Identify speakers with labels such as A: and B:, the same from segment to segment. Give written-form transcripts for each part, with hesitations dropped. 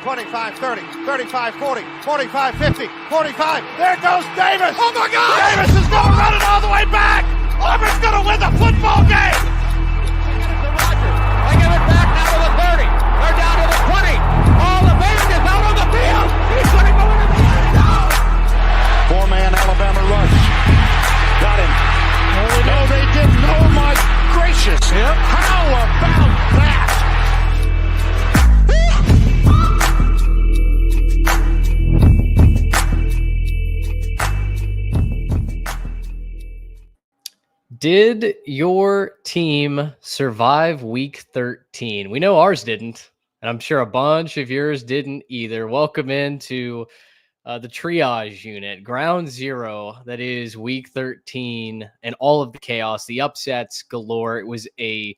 A: 25-30, 35-40, 45-50, 45. There goes Davis. Oh, my God. Davis is going to run it all the way back. Auburn's going to win the football game.
B: They give it back now to the 30. They're down to the 20. All the band is out on the field. He's going to go into the end zone.
A: Four-man Alabama rush. Got him. No, they didn't. Oh, my gracious.
B: Yep.
A: How about that?
C: Did your team survive week 13? We know ours didn't, and I'm sure a bunch of yours didn't either. Welcome into the triage unit, ground zero. That is week 13 and all of the chaos, the upsets galore. It was a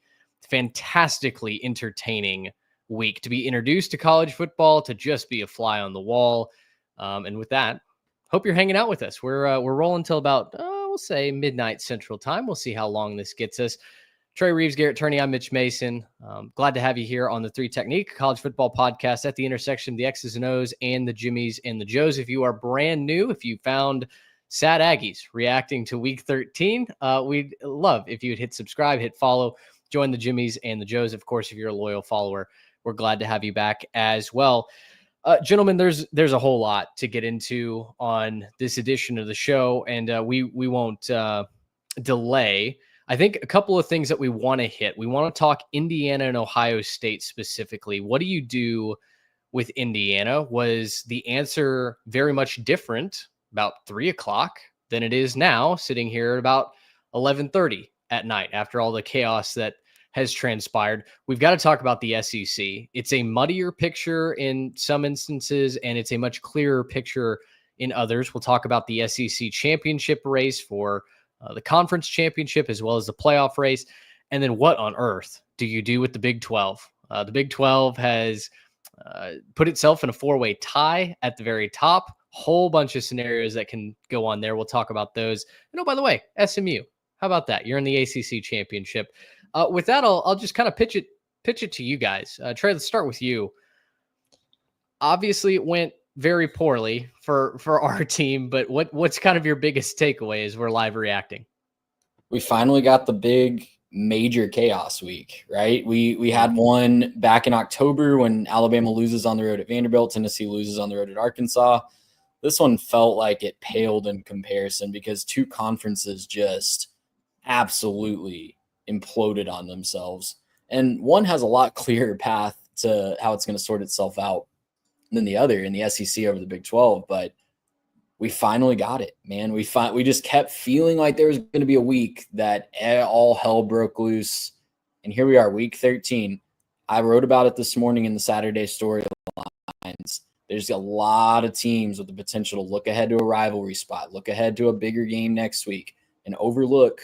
C: fantastically entertaining week to be introduced to college football, to just be a fly on the wall. And with that, hope you're hanging out with us. We're rolling till about we'll say midnight Central Time. We'll see how long this gets us. Trey Reeves, Garrett Turney, I'm Mitch Mason. Glad to have you here on the Three Technique College Football Podcast at the intersection of the X's and O's and the Jimmies and the Joes. If you are brand new, if you found Sad Aggies reacting to week 13, we'd love if you would hit subscribe, hit follow, join the Jimmies and the Joes. Of course, if you're a loyal follower, we're glad to have you back as well. Gentlemen, there's a whole lot to get into on this edition of the show, and we won't delay. I think a couple of things that we want to hit. We want to talk Indiana and Ohio State specifically. What do you do with Indiana? Was the answer very much different about 3 o'clock than it is now, sitting here at about 11:30 at night after all the chaos that has transpired? We've got to talk about the SEC. It's a muddier picture in some instances, and it's a much clearer picture in others. We'll talk about the SEC championship race for the conference championship, as well as the playoff race. And then what on earth do you do with the Big 12? The Big 12 has put itself in a four-way tie at the very top. Whole bunch of scenarios that can go on there. We'll talk about those. And oh, by the way, SMU. How about that? You're in the ACC championship. With that, I'll just kind of pitch it to you guys. Trey, let's start with you. Obviously, it went very poorly for our team, but what's kind of your biggest takeaway as we're live reacting?
D: We finally got the big major chaos week, right? We had one back in October when Alabama loses on the road at Vanderbilt, Tennessee loses on the road at Arkansas. This one felt like it paled in comparison because two conferences just absolutely imploded on themselves. And one has a lot clearer path to how it's going to sort itself out than the other in the SEC over the Big 12. But we finally got it, man. We just kept feeling like there was going to be a week that all hell broke loose. And here we are, week 13. I wrote about it this morning in the Saturday storylines. There's a lot of teams with the potential to look ahead to a rivalry spot, look ahead to a bigger game next week, and overlook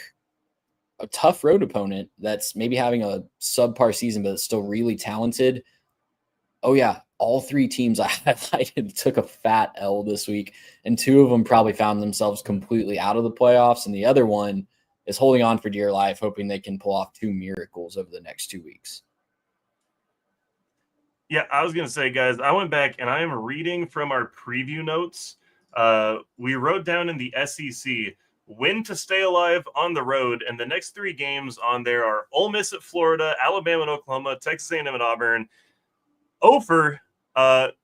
D: a tough road opponent that's maybe having a subpar season, but it's still really talented. Oh, yeah. All three teams I highlighted took a fat L this week, and two of them probably found themselves completely out of the playoffs, and the other one is holding on for dear life, hoping they can pull off two miracles over the next 2 weeks.
E: Yeah, I was going to say, guys, I went back and I am reading from our preview notes. We wrote down in the SEC when to stay alive on the road, and the next three games on there are Ole Miss at Florida, Alabama and Oklahoma, Texas A&M and Auburn.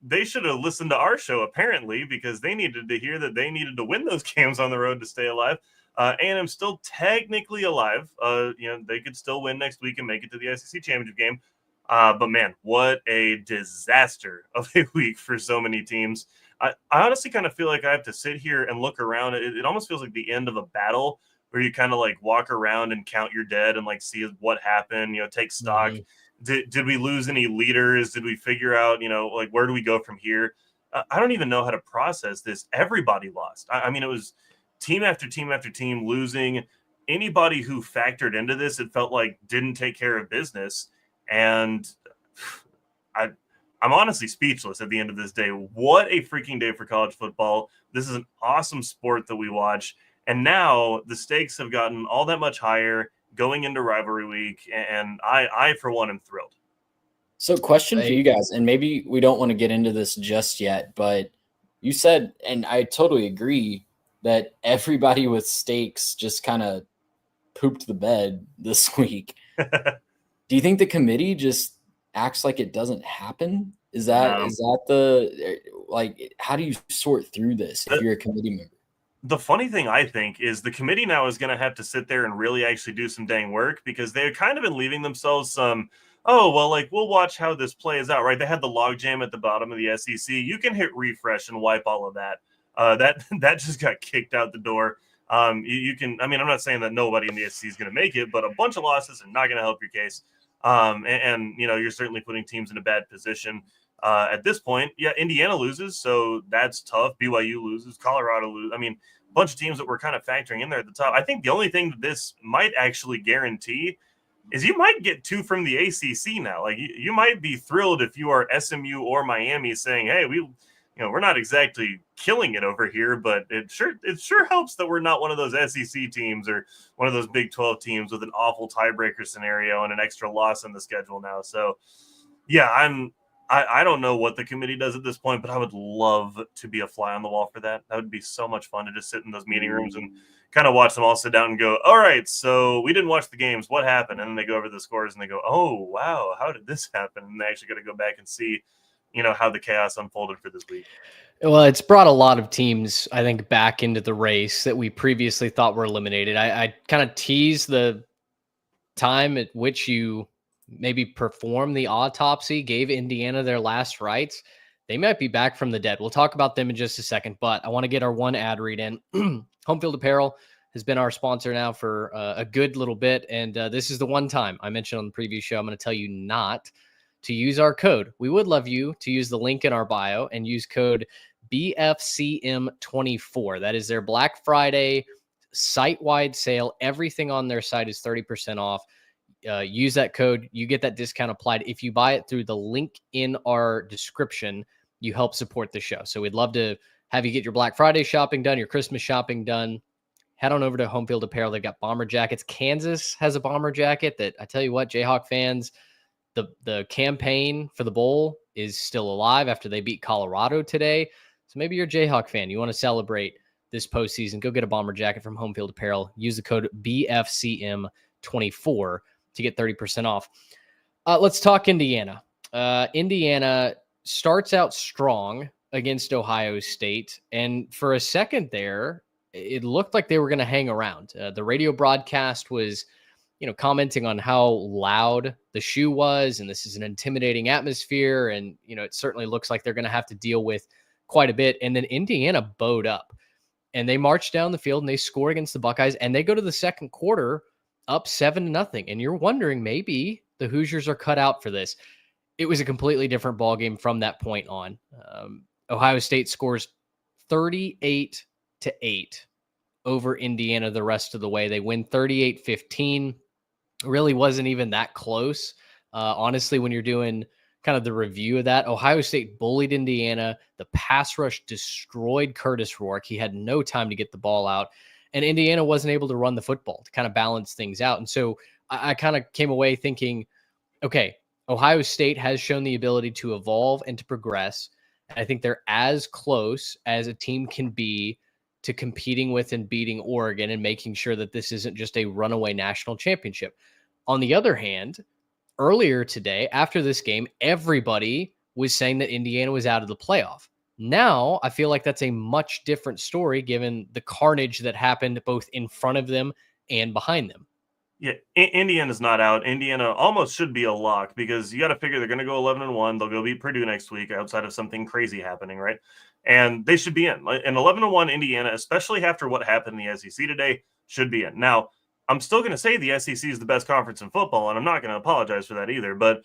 E: They should have listened to our show, apparently, because they needed to hear that they needed to win those games on the road to stay alive. A&M still technically alive. They could still win next week and make it to the SEC championship game. But, man, what a disaster of a week for so many teams. I honestly kind of feel like I have to sit here and look around. It almost feels like the end of a battle where you kind of like walk around and count your dead and like see what happened, take stock. Mm-hmm. Did we lose any leaders? Did we figure out, like where do we go from here? I don't even know how to process this. Everybody lost. I mean, it was team after team after team losing. Anybody who factored into this, it felt like didn't take care of business. And I'm honestly speechless at the end of this day. What a freaking day for college football. This is an awesome sport that we watch. And now the stakes have gotten all that much higher going into rivalry week. And I for one, am thrilled.
D: So question for you guys, and maybe we don't want to get into this just yet, but you said, and I totally agree, that everybody with stakes just kind of pooped the bed this week. Do you think the committee just acts like it doesn't happen? Is that the like, how do you sort through this if you're a committee member?
E: The funny thing I think is the committee now is going to have to sit there and really actually do some dang work, because they've kind of been leaving themselves some, oh, well, like, we'll watch how this plays out, right? They had the logjam at the bottom of the SEC. You can hit refresh and wipe all of that. That just got kicked out the door. You can, I mean, I'm not saying that nobody in the SEC is going to make it, but a bunch of losses are not going to help your case. And you know, you're certainly putting teams in a bad position. At this point, yeah, Indiana loses, so that's tough. BYU loses, Colorado loses. I mean, a bunch of teams that we're kind of factoring in there at the top. I think the only thing that this might actually guarantee is you might get 2 from the ACC now. Like, you might be thrilled if you are SMU or Miami saying, "Hey, we're not exactly killing it over here, but it sure helps that we're not one of those SEC teams or one of those Big 12 teams with an awful tiebreaker scenario and an extra loss in the schedule now." So, yeah, I don't know what the committee does at this point, but I would love to be a fly on the wall for that. That would be so much fun to just sit in those meeting rooms and kind of watch them all sit down and go, all right, so we didn't watch the games. What happened? And then they go over the scores and they go, oh, wow, how did this happen? And they actually got to go back and see, how the chaos unfolded for this week.
C: Well, it's brought a lot of teams, I think, back into the race that we previously thought were eliminated. I kind of teased the time at which you maybe perform the autopsy, gave Indiana their last rites. They might be back from the dead. We'll talk about them in just a second, but I want to get our one ad read in. Home Field Apparel has been our sponsor now for a good little bit, and this is the one time I mentioned on the previous show I'm going to tell you not to use our code. We would love you to use the link in our bio and use code BFCM24. That is their Black Friday site-wide sale. Everything on their site is 30% off. Use that code. You get that discount applied. If you buy it through the link in our description, you help support the show. So we'd love to have you get your Black Friday shopping done, your Christmas shopping done. Head on over to Home Field Apparel. They've got bomber jackets. Kansas has a bomber jacket that, I tell you what, Jayhawk fans, the campaign for the bowl is still alive after they beat Colorado today. So maybe you're a Jayhawk fan. You want to celebrate this postseason. Go get a bomber jacket from Home Field Apparel. Use the code BFCM24 to get 30% off. Let's talk Indiana. Indiana starts out strong against Ohio State. And for a second there, it looked like they were going to hang around. The radio broadcast was, commenting on how loud the shoe was, and this is an intimidating atmosphere. And, it certainly looks like they're going to have to deal with quite a bit. And then Indiana bowed up and they marched down the field and they score against the Buckeyes, and they go to the second quarter up 7-0. And you're wondering, maybe the Hoosiers are cut out for this. It was a completely different ballgame from that point on. Ohio State scores 38-8 over Indiana the rest of the way. They win 38-15. Really wasn't even that close. Honestly, when you're doing kind of the review of that, Ohio State bullied Indiana. The pass rush destroyed Curtis Rourke. He had no time to get the ball out. And Indiana wasn't able to run the football to kind of balance things out. And so I kind of came away thinking, okay, Ohio State has shown the ability to evolve and to progress. I think they're as close as a team can be to competing with and beating Oregon and making sure that this isn't just a runaway national championship. On the other hand, earlier today, after this game, everybody was saying that Indiana was out of the playoff. Now, I feel like that's a much different story given the carnage that happened both in front of them and behind them.
E: Yeah, Indiana's not out. Indiana almost should be a lock, because you got to figure they're going to go 11-1. They'll go beat Purdue next week outside of something crazy happening, right? And they should be in. An 11-1 Indiana, especially after what happened in the SEC today, should be in. Now, I'm still going to say the SEC is the best conference in football, and I'm not going to apologize for that either. But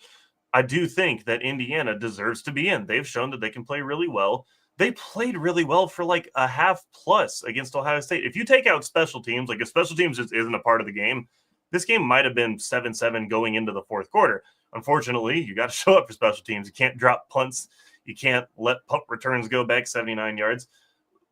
E: I do think that Indiana deserves to be in. They've shown that they can play really well. They played really well for like a half plus against Ohio State. If you take out special teams, like if special teams just isn't a part of the game, this game might have been 7-7 going into the fourth quarter. Unfortunately, you got to show up for special teams. You can't drop punts. You can't let punt returns go back 79 yards.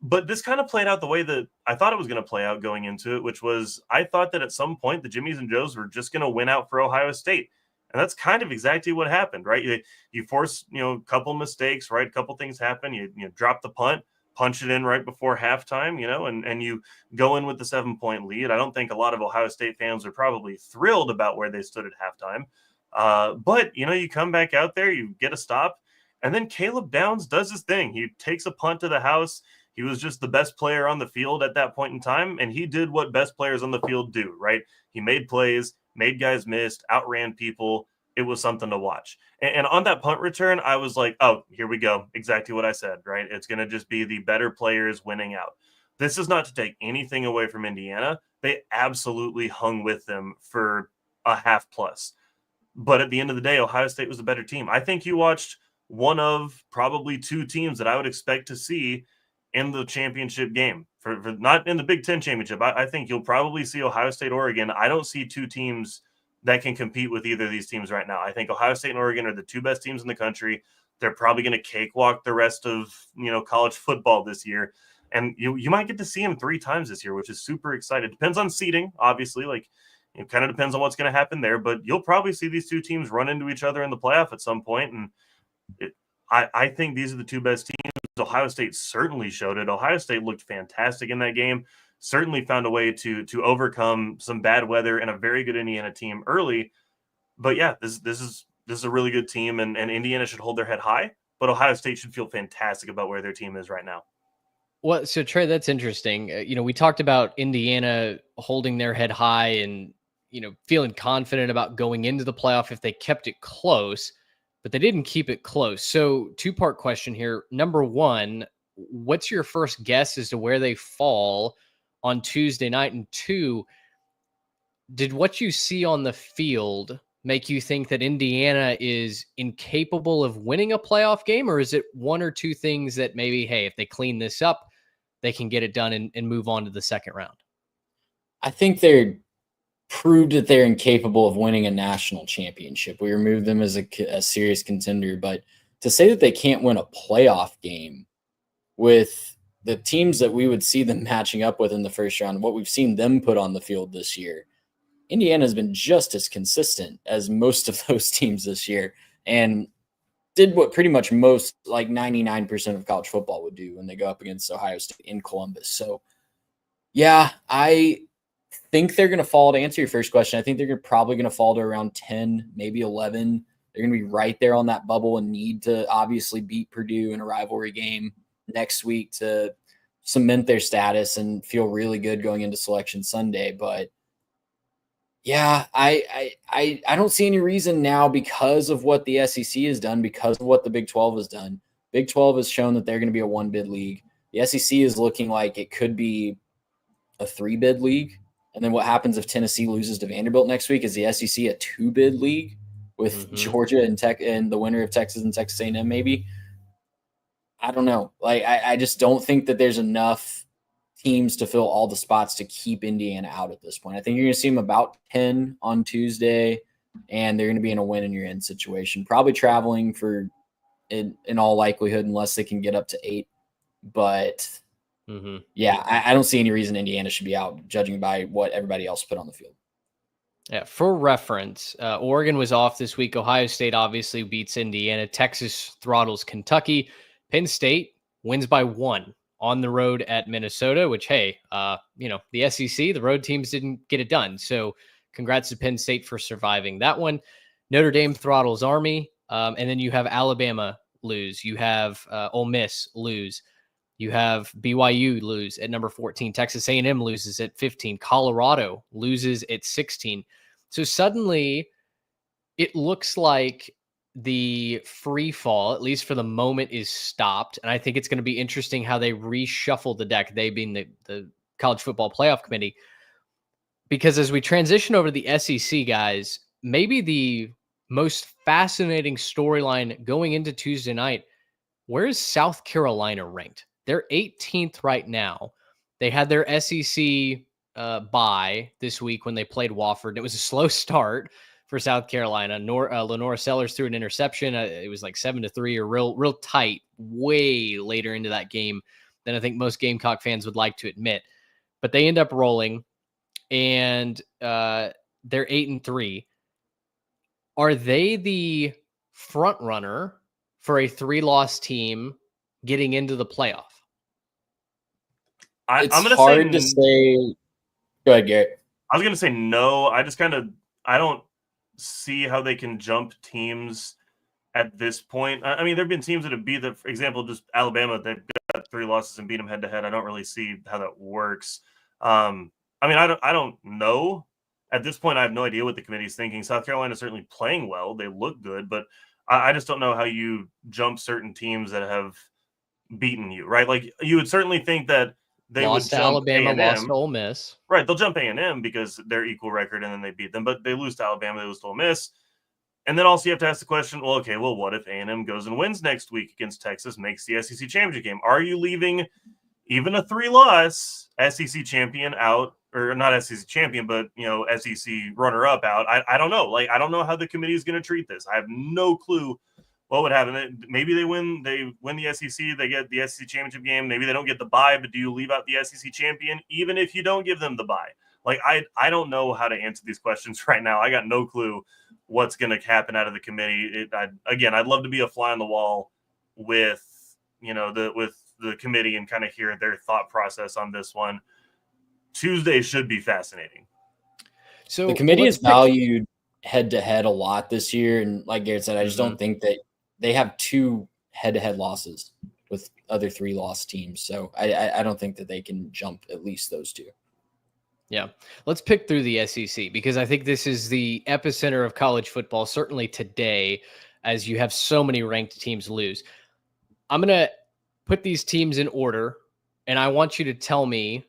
E: But this kind of played out the way that I thought it was going to play out going into it, which was I thought that at some point the Jimmies and Joes were just going to win out for Ohio State. And that's kind of exactly what happened, right? You force, a couple mistakes, right? A couple things happen. You drop the punt, punch it in right before halftime, and you go in with the 7-point lead. I don't think a lot of Ohio State fans are probably thrilled about where they stood at halftime. But, you come back out there, you get a stop, and then Caleb Downs does his thing. He takes a punt to the house. He was just the best player on the field at that point in time, and he did what best players on the field do, right? He made plays, made guys miss, outran people. It was something to watch. And on that punt return, I was like, oh, here we go. Exactly what I said, right? It's going to just be the better players winning out. This is not to take anything away from Indiana. They absolutely hung with them for a half plus. But at the end of the day, Ohio State was the better team. I think you watched one of probably two teams that I would expect to see in the championship game, for not in the Big Ten championship. I think you'll probably see Ohio State, Oregon. I don't see two teams that can compete with either of these teams right now. I think Ohio State and Oregon are the two best teams in the country. They're probably going to cakewalk the rest of college football this year, and you might get to see them 3 times this year, which is super exciting. Depends on seeding, obviously. Like, it kind of depends on what's going to happen there, but you'll probably see these two teams run into each other in the playoff at some point, and I think these are the two best teams. Ohio State certainly showed it. Ohio State looked fantastic in that game, certainly found a way to overcome some bad weather and a very good Indiana team early. But yeah, this is a really good team, and Indiana should hold their head high, but Ohio State should feel fantastic about where their team is right now.
C: Well, so Trey, that's interesting. We talked about Indiana holding their head high and, feeling confident about going into the playoff if they kept it close, but they didn't keep it close. So 2-part question here. Number one, what's your first guess as to where they fall on Tuesday night? And 2, did what you see on the field make you think that Indiana is incapable of winning a playoff game? Or is it one or two things that maybe, hey, if they clean this up, they can get it done and move on to the second round?
D: I think they're proved that they're incapable of winning a national championship. We removed them as a serious contender, but to say that they can't win a playoff game with the teams that we would see them matching up with in the first round, what we've seen them put on the field this year, Indiana has been just as consistent as most of those teams this year and did what pretty much most, like 99% of college football would do when they go up against Ohio State in Columbus. So, yeah, I think they're going to fall. To answer your first question, I think they're probably going to fall to around 10, maybe 11. They're going to be right there on that bubble and need to obviously beat Purdue in a rivalry game next week to cement their status and feel really good going into Selection Sunday. But yeah, I don't see any reason now, because of what the SEC has done, because of what the Big 12 has done. Big 12 has shown that they're going to be a 1-bid league. The SEC is looking like it could be a 3-bid league. And then what happens if Tennessee loses to Vanderbilt next week? Is the SEC a 2-bid league with Georgia and the winner of Texas and Texas A&M maybe? I don't know. Like, I just don't think that there's enough teams to fill all the spots to keep Indiana out at this point. I think you're going to see them about 10 on Tuesday, and they're going to be in a win and you're in situation. Probably traveling for, in all likelihood, unless they can get up to 8. But yeah, I don't see any reason Indiana should be out, judging by what everybody else put on the field.
C: Yeah, for reference, Oregon was off this week. Ohio State obviously beats Indiana. Texas throttles Kentucky. Penn State wins by 1 on the road at Minnesota, which, hey, the SEC, the road teams didn't get it done. So congrats to Penn State for surviving that one. Notre Dame throttles Army. And then you have Alabama lose. You have Ole Miss lose. You have BYU lose at number 14. Texas A&M loses at 15. Colorado loses at 16. So suddenly it looks like the free fall, at least for the moment, is stopped. And I think it's going to be interesting how they reshuffle the deck, they being the College Football Playoff Committee. Because as we transition over to the SEC, guys, maybe the most fascinating storyline going into Tuesday night, where is South Carolina ranked? They're 18th right now. They had their SEC bye this week when they played Wofford. It was a slow start for South Carolina. Lenora Sellers threw an interception. It was like 7-3, or real tight, way later into that game than I think most Gamecock fans would like to admit. But they end up rolling, and they're 8-3. Are they the front runner for a 3-loss team getting into the playoff?
E: I'm
D: It's
E: going to
D: hard to
E: say
D: say. Go ahead, Garrett.
E: I was going to say no. I don't see how they can jump teams at this point. I mean, there have been teams that have beat them. For example, just Alabama, they've got 3 losses and beat them head to head. I don't really see how that works. I mean, I don't know. At this point, I have no idea what the committee's thinking. South Carolina is certainly playing well. They look good, but I just don't know how you jump certain teams that have beaten you, right? Like, you would certainly think that they
C: Lost
E: would
C: to
E: jump
C: Alabama,
E: A&M.
C: lost to Ole Miss.
E: Right, they'll jump A&M because they're equal record and then they beat them, but they lose to Alabama, they lose to Ole Miss. And then also you have to ask the question, well, okay, well, what if A&M goes and wins next week against Texas, makes the SEC championship game? Are you leaving even a 3-loss SEC champion out, or not SEC champion, but, SEC runner-up out? I don't know. Like, I don't know how the committee is going to treat this. I have no clue what would happen. Maybe they win the SEC, they get the SEC championship game. Maybe they don't get the bye, but do you leave out the SEC champion even if you don't give them the bye? Like, I don't know how to answer these questions right now. I got no clue what's going to happen out of the committee. I'd love to be a fly on the wall with the committee and kind of hear their thought process on this one. Tuesday should be fascinating.
D: So the committee is valued head to head a lot this year, and like Garrett said, I just don't think that they have 2 head-to-head losses with other 3-loss teams. So I don't think that they can jump at least those 2.
C: Yeah. Let's pick through the SEC because I think this is the epicenter of college football, certainly today, as you have so many ranked teams lose. I'm going to put these teams in order, and I want you to tell me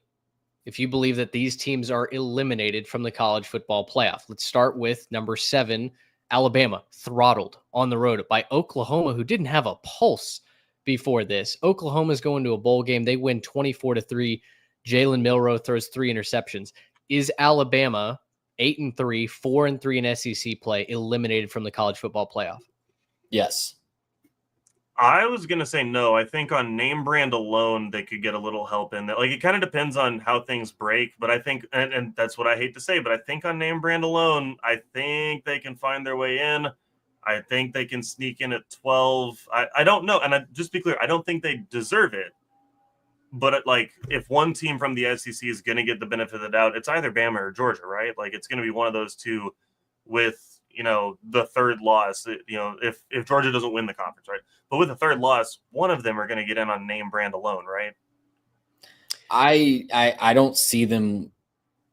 C: if you believe that these teams are eliminated from the college football playoff. Let's start with number 7, Alabama, throttled on the road by Oklahoma, who didn't have a pulse before this. Oklahoma's going to a bowl game. They win 24-3. Jalen Milroe throws 3 interceptions. Is Alabama 8-3, 4-3 in SEC play eliminated from the college football playoff?
D: Yes.
E: I was going to say no. I think on name brand alone, they could get a little help in that. Like, it kind of depends on how things break, but I think, and that's what I hate to say, but I think on name brand alone, I think they can find their way in. I think they can sneak in at 12. I don't know. And just be clear, I don't think they deserve it. But if one team from the SEC is going to get the benefit of the doubt, it's either Bama or Georgia, right? Like, it's going to be one of those two with, the 3rd loss, if Georgia doesn't win the conference, right? But with the 3rd loss, one of them are going to get in on name brand alone, right?
D: I don't see them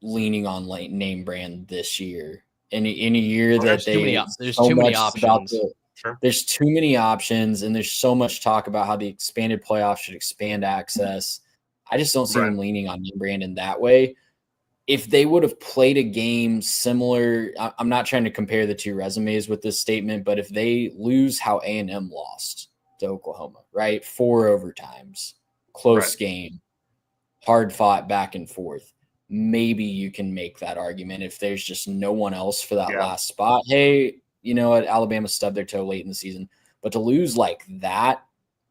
D: leaning on name brand this year. In a year that
C: there's too many options.
E: Sure.
D: There's too many options, and there's so much talk about how the expanded playoff should expand access. I just don't see them leaning on name brand in that way. If they would have played a game similar, I'm not trying to compare the 2 resumes with this statement, but if they lose how A&M lost to Oklahoma, right? 4 overtimes, close game, hard fought back and forth, maybe you can make that argument if there's just no one else for that last spot. Hey, you know what? Alabama stubbed their toe late in the season, but to lose like that,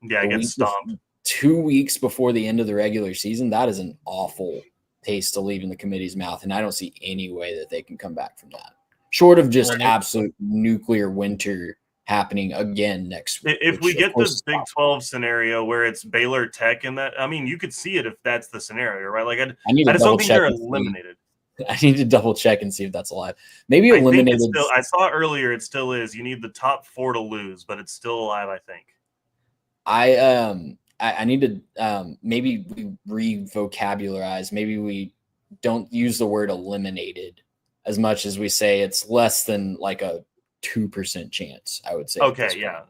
E: get stomped
D: 2 weeks before the end of the regular season, that is an awful taste to leave in the committee's mouth, and I don't see any way that they can come back from that, short of just absolute nuclear winter happening again next week.
E: If we get the Big 12 scenario where it's Baylor Tech and that, I mean, you could see it if that's the scenario, right? Like, I just don't think they're eliminated.
D: I need to double check and see if that's alive. Maybe eliminated.
E: I saw earlier it still is. You need the top 4 to lose, but it's still alive, I think.
D: I need to maybe we revocabularize. Maybe we don't use the word eliminated as much as we say it's less than like a 2% chance, I would say.
E: Okay, yeah.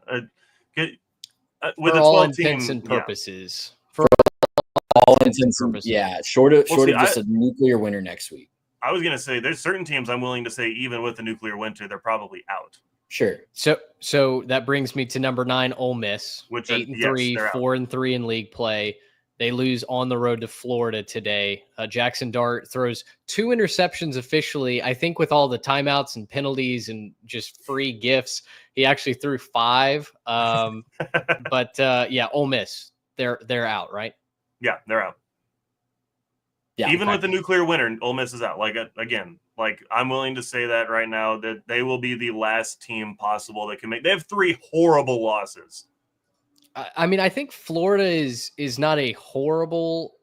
C: With
E: the 12
C: intents and purposes.
D: For all intents and purposes. Yeah, short of just a nuclear winter next week.
E: I was going to say there's certain teams I'm willing to say even with the nuclear winter, they're probably out.
D: Sure.
C: So that brings me to number 9, Ole Miss,
E: which
C: 8-3, 4-3 in league play. They lose on the road to Florida today. Jackson Dart throws 2 interceptions officially. I think with all the timeouts and penalties and just free gifts, he actually threw 5. But Ole Miss, they're out, right?
E: Yeah, they're out. Yeah, even with the nuclear winter, Ole Miss is out. Like, I'm willing to say that right now, that they will be the last team possible that can make. They have 3 horrible losses.
C: I mean, I think Florida is not a horrible.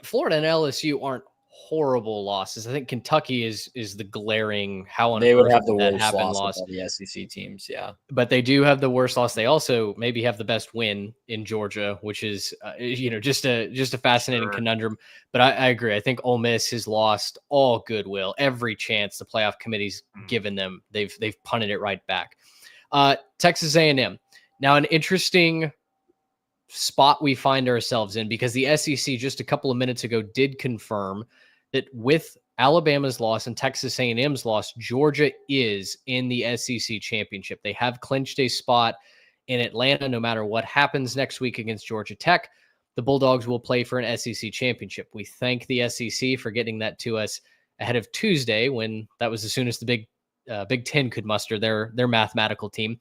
C: Florida and LSU aren't horrible losses. I think Kentucky is the glaring how on
D: They would
C: earth
D: have the
C: did that
D: worst
C: happen
D: loss of
C: loss.
D: all the SEC teams. Yeah.
C: But they do have the worst loss. They also maybe have the best win in Georgia, which is just a fascinating conundrum. But I agree. I think Ole Miss has lost all goodwill, every chance the playoff committee's given them. They've punted it right back. Texas A&M. Now, an interesting spot we find ourselves in, because the SEC just a couple of minutes ago did confirm that with Alabama's loss and Texas A&M's loss, Georgia is in the SEC championship. They have clinched a spot in Atlanta. No matter what happens next week against Georgia Tech, the Bulldogs will play for an SEC championship. We thank the SEC for getting that to us ahead of Tuesday, when that was as soon as the Big Ten could muster their mathematical team.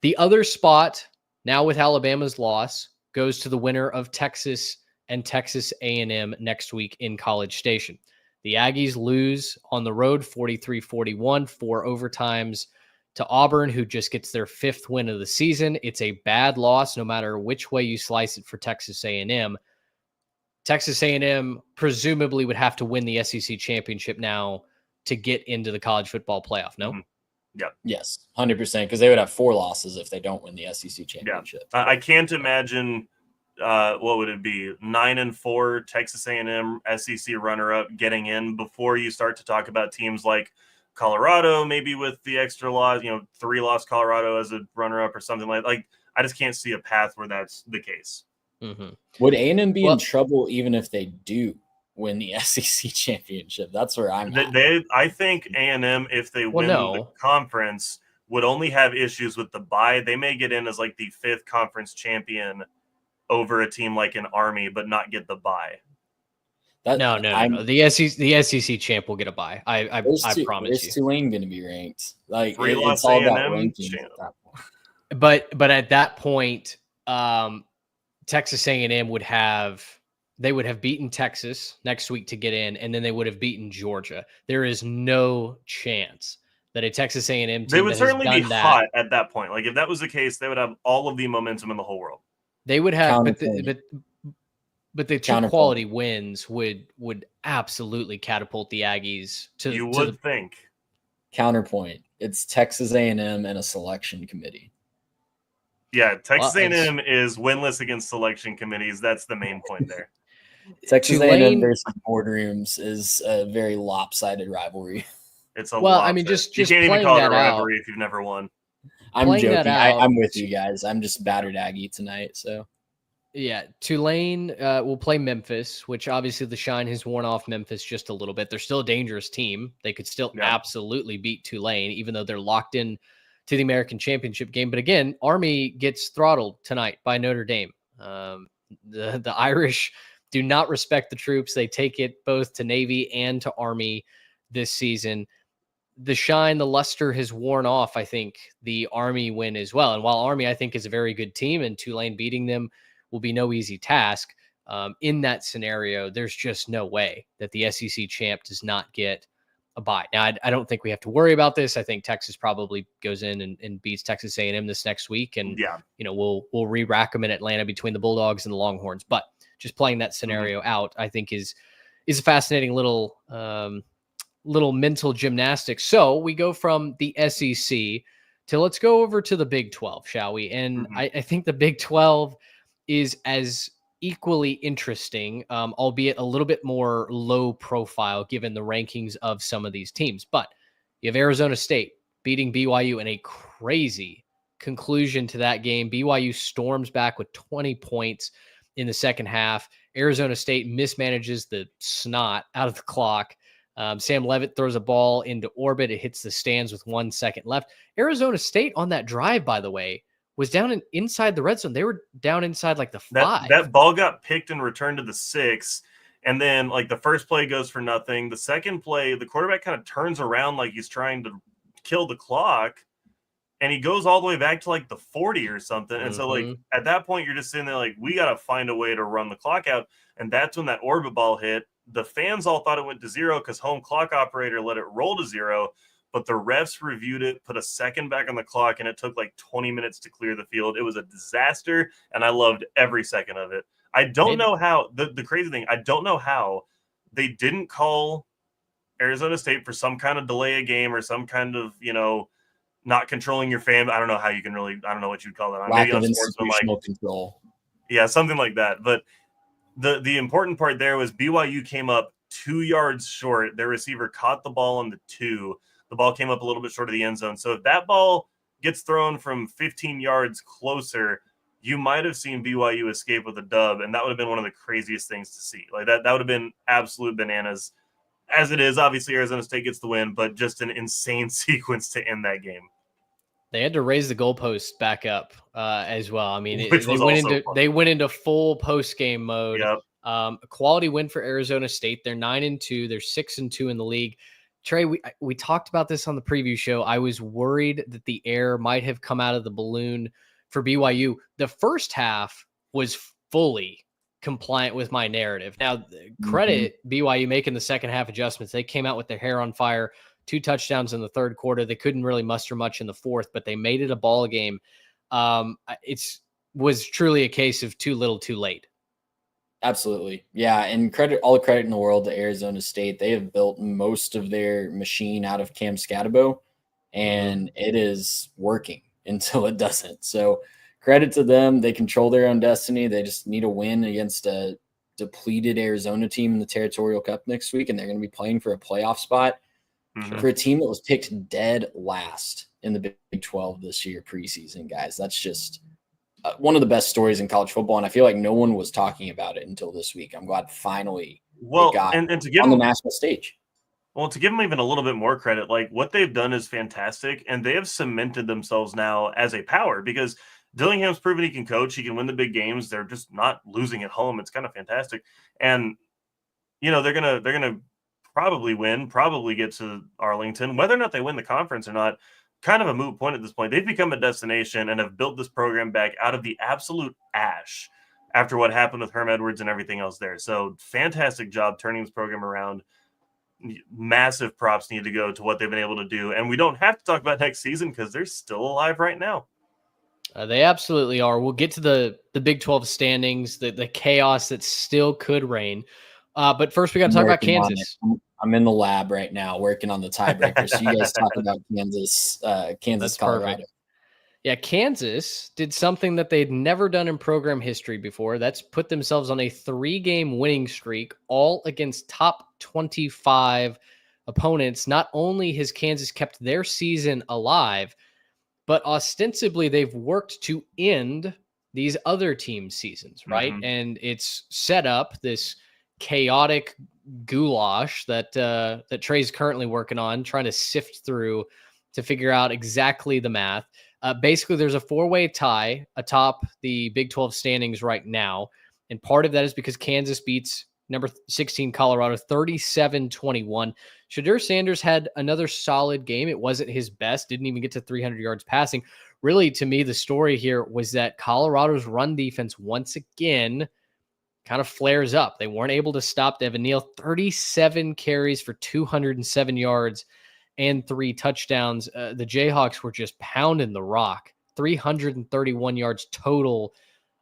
C: The other spot, now with Alabama's loss, goes to the winner of Texas and Texas A&M next week in College Station. The Aggies lose on the road 43-41, 4 overtimes to Auburn, who just gets their 5th win of the season. It's a bad loss no matter which way you slice it for Texas A&M. Texas A&M presumably would have to win the SEC championship now to get into the college football playoff, no?
E: Mm-hmm. Yeah.
D: Yes, 100%, because they would have 4 losses if they don't win the SEC championship.
E: Yeah. I can't imagine what would it be, 9-4 Texas A&M SEC runner-up getting in before you start to talk about teams like Colorado, maybe with the extra loss, 3-loss Colorado as a runner-up or something like. I just can't see a path where that's the case.
C: Mm-hmm.
D: Would A&M be in trouble even if they do win the SEC championship? That's where I'm at.
E: I think A&M, if they win the conference, would only have issues with the bye. They may get in as like the 5th conference champion over a team like an Army, but not get the bye.
C: No. The SEC champ will get a bye. I promise you.
D: Where's Tulane going to be ranked? Like,
E: it's
D: all
E: A&M
D: about rankings at that
C: point. But at that point, Texas A&M would have beaten Texas next week to get in, and then they would have beaten Georgia. There is no chance that a Texas A&M team
E: they would certainly be hot at that point. Like, if that was the case, they would have all of the momentum in the whole world.
C: They would have, but the 2 quality wins would absolutely catapult the Aggies to.
E: You would think.
D: Counterpoint: it's Texas A&M and a selection committee.
E: Yeah, Texas A&M is winless against selection committees. That's the main point there.
D: Texas A&M versus boardrooms is a very lopsided rivalry.
E: It's a
C: I mean, just
E: you can't even call it a rivalry if you've never won.
D: I'm joking. I'm with you guys. I'm just battered Aggie tonight. So,
C: yeah, Tulane will play Memphis, which obviously the shine has worn off Memphis just a little bit. They're still a dangerous team. They could still absolutely beat Tulane, even though they're locked in to the American Championship game. But again, Army gets throttled tonight by Notre Dame. The Irish do not respect the troops. They take it both to Navy and to Army this season. The luster has worn off, I think, the Army win as well. And while Army, I think, is a very good team, and Tulane beating them will be no easy task, in that scenario, there's just no way that the SEC champ does not get a bye. Now, I don't think we have to worry about this. I think Texas probably goes in and beats Texas A&M this next week. And, we'll re-rack them in Atlanta between the Bulldogs and the Longhorns. But just playing that scenario out, I think is a fascinating little mental gymnastics. So we go from the SEC to let's go over to the Big 12, shall we? And I think the Big 12 is as equally interesting, albeit a little bit more low profile given the rankings of some of these teams. But you have Arizona State beating BYU in a crazy conclusion to that game. BYU storms back with 20 points in the second half. Arizona State mismanages the snot out of the clock. Sam Levitt throws a ball into orbit. It hits the stands with 1 second left. Arizona State on that drive, by the way, was down inside the red zone. They were down inside like the 5.
E: That ball got picked and returned to the 6. And then like the first play goes for nothing. The second play, the quarterback kind of turns around like he's trying to kill the clock. And he goes all the way back to like the 40 or something. And so like at that point, you're just sitting there like, we got to find a way to run the clock out. And that's when that orbit ball hit. the fans all thought it went to 0 because home clock operator let it roll to 0, but the refs reviewed it, put a second back on the clock, and it took like 20 minutes to clear the field. It was a disaster, and I loved every second of it. I don't know how, the crazy thing, I don't know how they didn't call Arizona State for some kind of delay a game or some kind of, not controlling your fan. I don't know how you can really, I don't know what you'd call that.
D: Lack of institutional control.
E: Yeah, something like that. But the important part there was BYU came up 2 yards short. Their receiver caught the ball on the 2. The ball came up a little bit short of the end zone. So if that ball gets thrown from 15 yards closer, you might have seen BYU escape with a dub, and that would have been one of the craziest things to see. Like that would have been absolute bananas. As it is, obviously Arizona State gets the win, but just an insane sequence to end that game.
C: They had to raise the goalposts back up as well. I mean, they went into full post game mode.
E: Yep.
C: A quality win for Arizona State. They're 9-2. They're 6-2 in the league. Trey, we talked about this on the preview show. I was worried that the air might have come out of the balloon for BYU. The first half was fully compliant with my narrative. Now, credit BYU making the second half adjustments. They came out with their hair on fire. 2 touchdowns in the third quarter. They couldn't really muster much in the fourth, but they made it a ball game. Was truly a case of too little, too late.
D: Absolutely. Yeah. And all the credit in the world to Arizona State. They have built most of their machine out of Cam Scatabo, and it is working until it doesn't. So credit to them. They control their own destiny. They just need a win against a depleted Arizona team in the Territorial Cup next week, and they're going to be playing for a playoff spot for a team that was picked dead last in the Big 12 this year preseason, guys. That's just one of the best stories in college football, and I feel like no one was talking about it until this week. I'm glad finally it got
E: and to give
D: on
E: them,
D: the national stage.
E: Well, to give them even a little bit more credit, like what they've done is fantastic, and they have cemented themselves now as a power because Dillingham's proven he can coach. He can win the big games. They're just not losing at home. It's kind of fantastic, and they're gonna probably win, probably get to Arlington. Whether or not they win the conference or not, kind of a moot point at this point. They've become a destination and have built this program back out of the absolute ash after what happened with Herm Edwards and everything else there. So fantastic job turning this program around. Massive props need to go to what they've been able to do. And we don't have to talk about next season because they're still alive right now.
C: They absolutely are. We'll get to the Big 12 standings, the chaos that still could reign. But first we got to talk about Kansas.
D: I'm in the lab right now working on the tiebreaker. So you guys talk about Kansas,
C: That's
D: Colorado.
C: Perfect. Yeah, Kansas did something that they'd never done in program history before. That's put themselves on a 3-game winning streak, all against top 25 opponents. Not only has Kansas kept their season alive, but ostensibly they've worked to end these other teams' seasons, right? And it's set up this chaotic goulash that Trey's currently working on, trying to sift through to figure out exactly the math. Basically, there's a 4-way tie atop the Big 12 standings right now, and part of that is because Kansas beats number 16 Colorado 37-21. Shedeur Sanders had another solid game. It wasn't his best, didn't even get to 300 yards passing. Really, to me, the story here was that Colorado's run defense once again kind of flares up. They weren't able to stop Devin Neal. 37 carries for 207 yards and 3 touchdowns. The Jayhawks were just pounding the rock. 331 yards total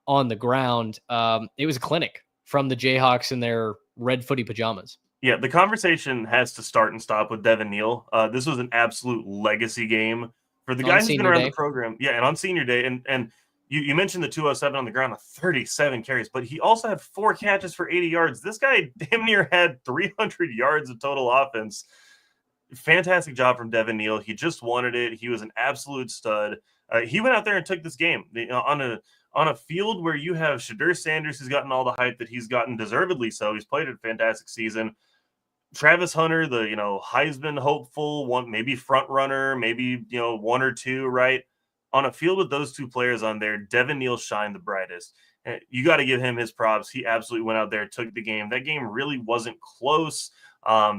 C: on the ground. It was a clinic from the Jayhawks in their red footy pajamas.
E: Yeah, the conversation has to start and stop with Devin Neal. This was an absolute legacy game for the guy who's been around the program. Yeah, and on senior day. And you mentioned the 207 on the ground, 37 carries, but he also had 4 catches for 80 yards. This guy damn near had 300 yards of total offense. Fantastic job from Devin Neal. He just wanted it. He was an absolute stud. He went out there and took this game on a field where you have Shedeur Sanders, who's gotten all the hype that he's gotten, deservedly so. He's played a fantastic season. Travis Hunter, the Heisman hopeful, maybe front runner, maybe 1 or 2, right? On a field with those 2 players on there, Devin Neal shined the brightest. You got to give him his props. He absolutely went out there, took the game. That game really wasn't close.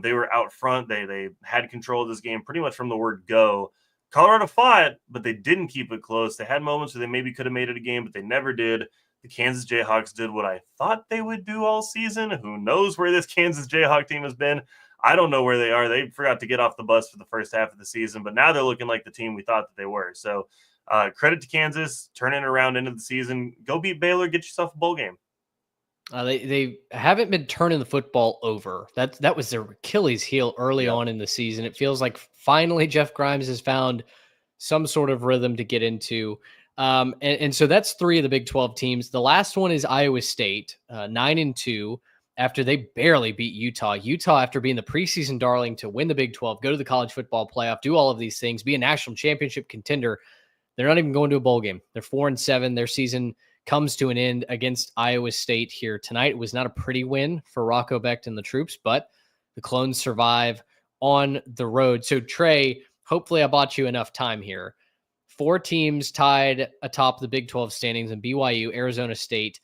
E: They were out front. They had control of this game pretty much from the word go. Colorado fought, but they didn't keep it close. They had moments where they maybe could have made it a game, but they never did. The Kansas Jayhawks did what I thought they would do all season. Who knows where this Kansas Jayhawk team has been? I don't know where they are. They forgot to get off the bus for the first half of the season, but now they're looking like the team we thought that they were. So credit to Kansas, turning it around into the season. Go beat Baylor, get yourself a bowl game.
C: They haven't been turning the football over. That was their Achilles heel early on in the season. It feels like finally Jeff Grimes has found some sort of rhythm to get into. And so that's 3 of the Big 12 teams. The last one is Iowa State, 9-2, after they barely beat Utah. Utah, after being the preseason darling to win the Big 12, go to the college football playoff, do all of these things, be a national championship contender. They're not even going to a bowl game. They're 4-7. Their season comes to an end against Iowa State here tonight. It was not a pretty win for Rocco Becht and the troops, but the Clones survive on the road. So Trey, hopefully I bought you enough time here. 4 teams tied atop the Big 12 standings in BYU, Arizona State,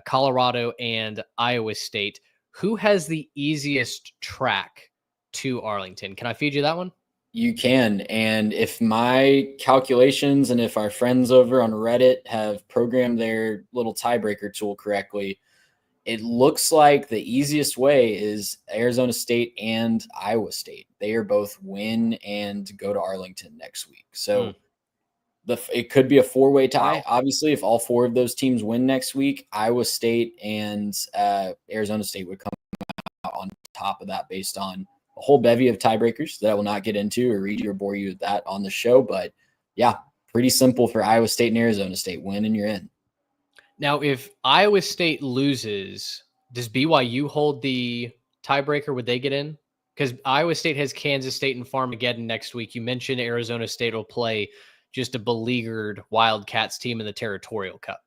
C: Colorado, and Iowa State. Who has the easiest track to Arlington? Can I feed you that one?
D: You can. And if my calculations and if our friends over on Reddit have programmed their little tiebreaker tool correctly, it looks like the easiest way is Arizona State and Iowa State. They are both win and go to Arlington next week. So it could be a 4-way tie. Wow. Obviously, if all 4 of those teams win next week, Iowa State and Arizona State would come out on top of that based on a whole bevy of tiebreakers that I will not get into or read you or bore you with that on the show. But yeah, pretty simple for Iowa State and Arizona State. Win and you're in.
C: Now, if Iowa State loses, does BYU hold the tiebreaker? Would they get in? Because Iowa State has Kansas State and Farmageddon next week. You mentioned Arizona State will play just a beleaguered Wildcats team in the Territorial Cup.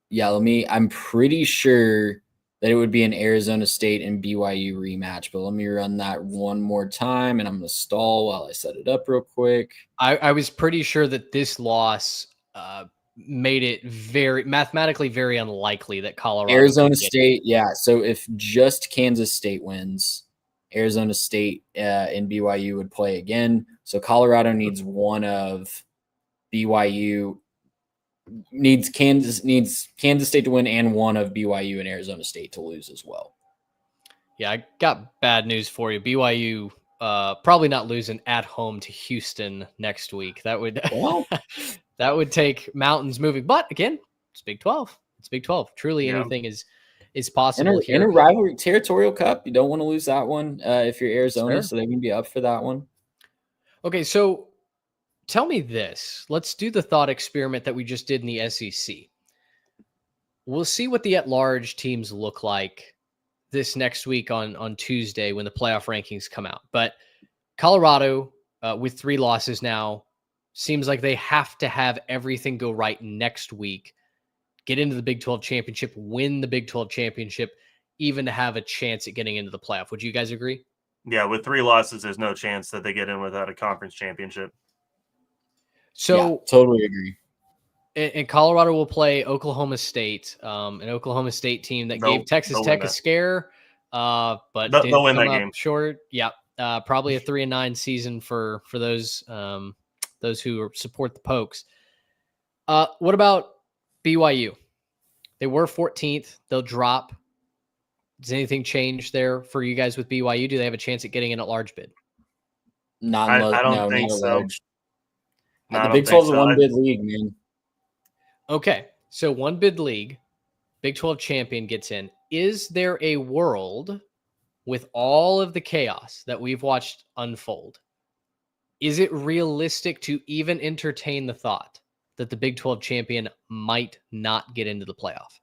D: Yeah, I'm pretty sure that it would be an Arizona State and BYU rematch, but let me run that one more time, and I'm going to stall while I set it up real quick.
C: I was pretty sure that this loss made it mathematically very unlikely that Colorado.
D: Arizona State, yeah. So if just Kansas State wins, Arizona State and BYU would play again. So Colorado needs one of BYU. Needs Kansas State to win and one of BYU and Arizona State to lose as well.
C: Yeah, I got bad news for you. BYU probably not losing at home to Houston next week. That would that would take mountains moving. But again, it's Big 12. It's Big 12. Truly, anything is possible here.
D: In a rivalry Territorial Cup, you don't want to lose that one if you're Arizona, so they can be up for that one.
C: Okay, so tell me this. Let's do the thought experiment that we just did in the SEC. We'll see what the at-large teams look like this next week on Tuesday when the playoff rankings come out. But Colorado, with 3 losses now, seems like they have to have everything go right next week, get into the Big 12 championship, win the Big 12 championship, even to have a chance at getting into the playoff. Would you guys agree?
E: Yeah, with 3 losses, there's no chance that they get in without a conference championship.
C: So
D: yeah, totally agree.
C: And Colorado will play Oklahoma State, an Oklahoma State team that gave Texas Tech a scare, but
E: they'll win that game.
C: Short. Yeah, probably a 3-9 season for those who support the Pokes. What about BYU? They were 14th. They'll drop. Does anything change there for you guys with BYU? Do they have a chance at getting in at large bid?
E: I don't think so.
D: The Big 12 is a one-bid league, man.
C: Okay, so one-bid league, Big 12 champion gets in. Is there a world with all of the chaos that we've watched unfold? Is it realistic to even entertain the thought that the Big 12 champion might not get into the playoff?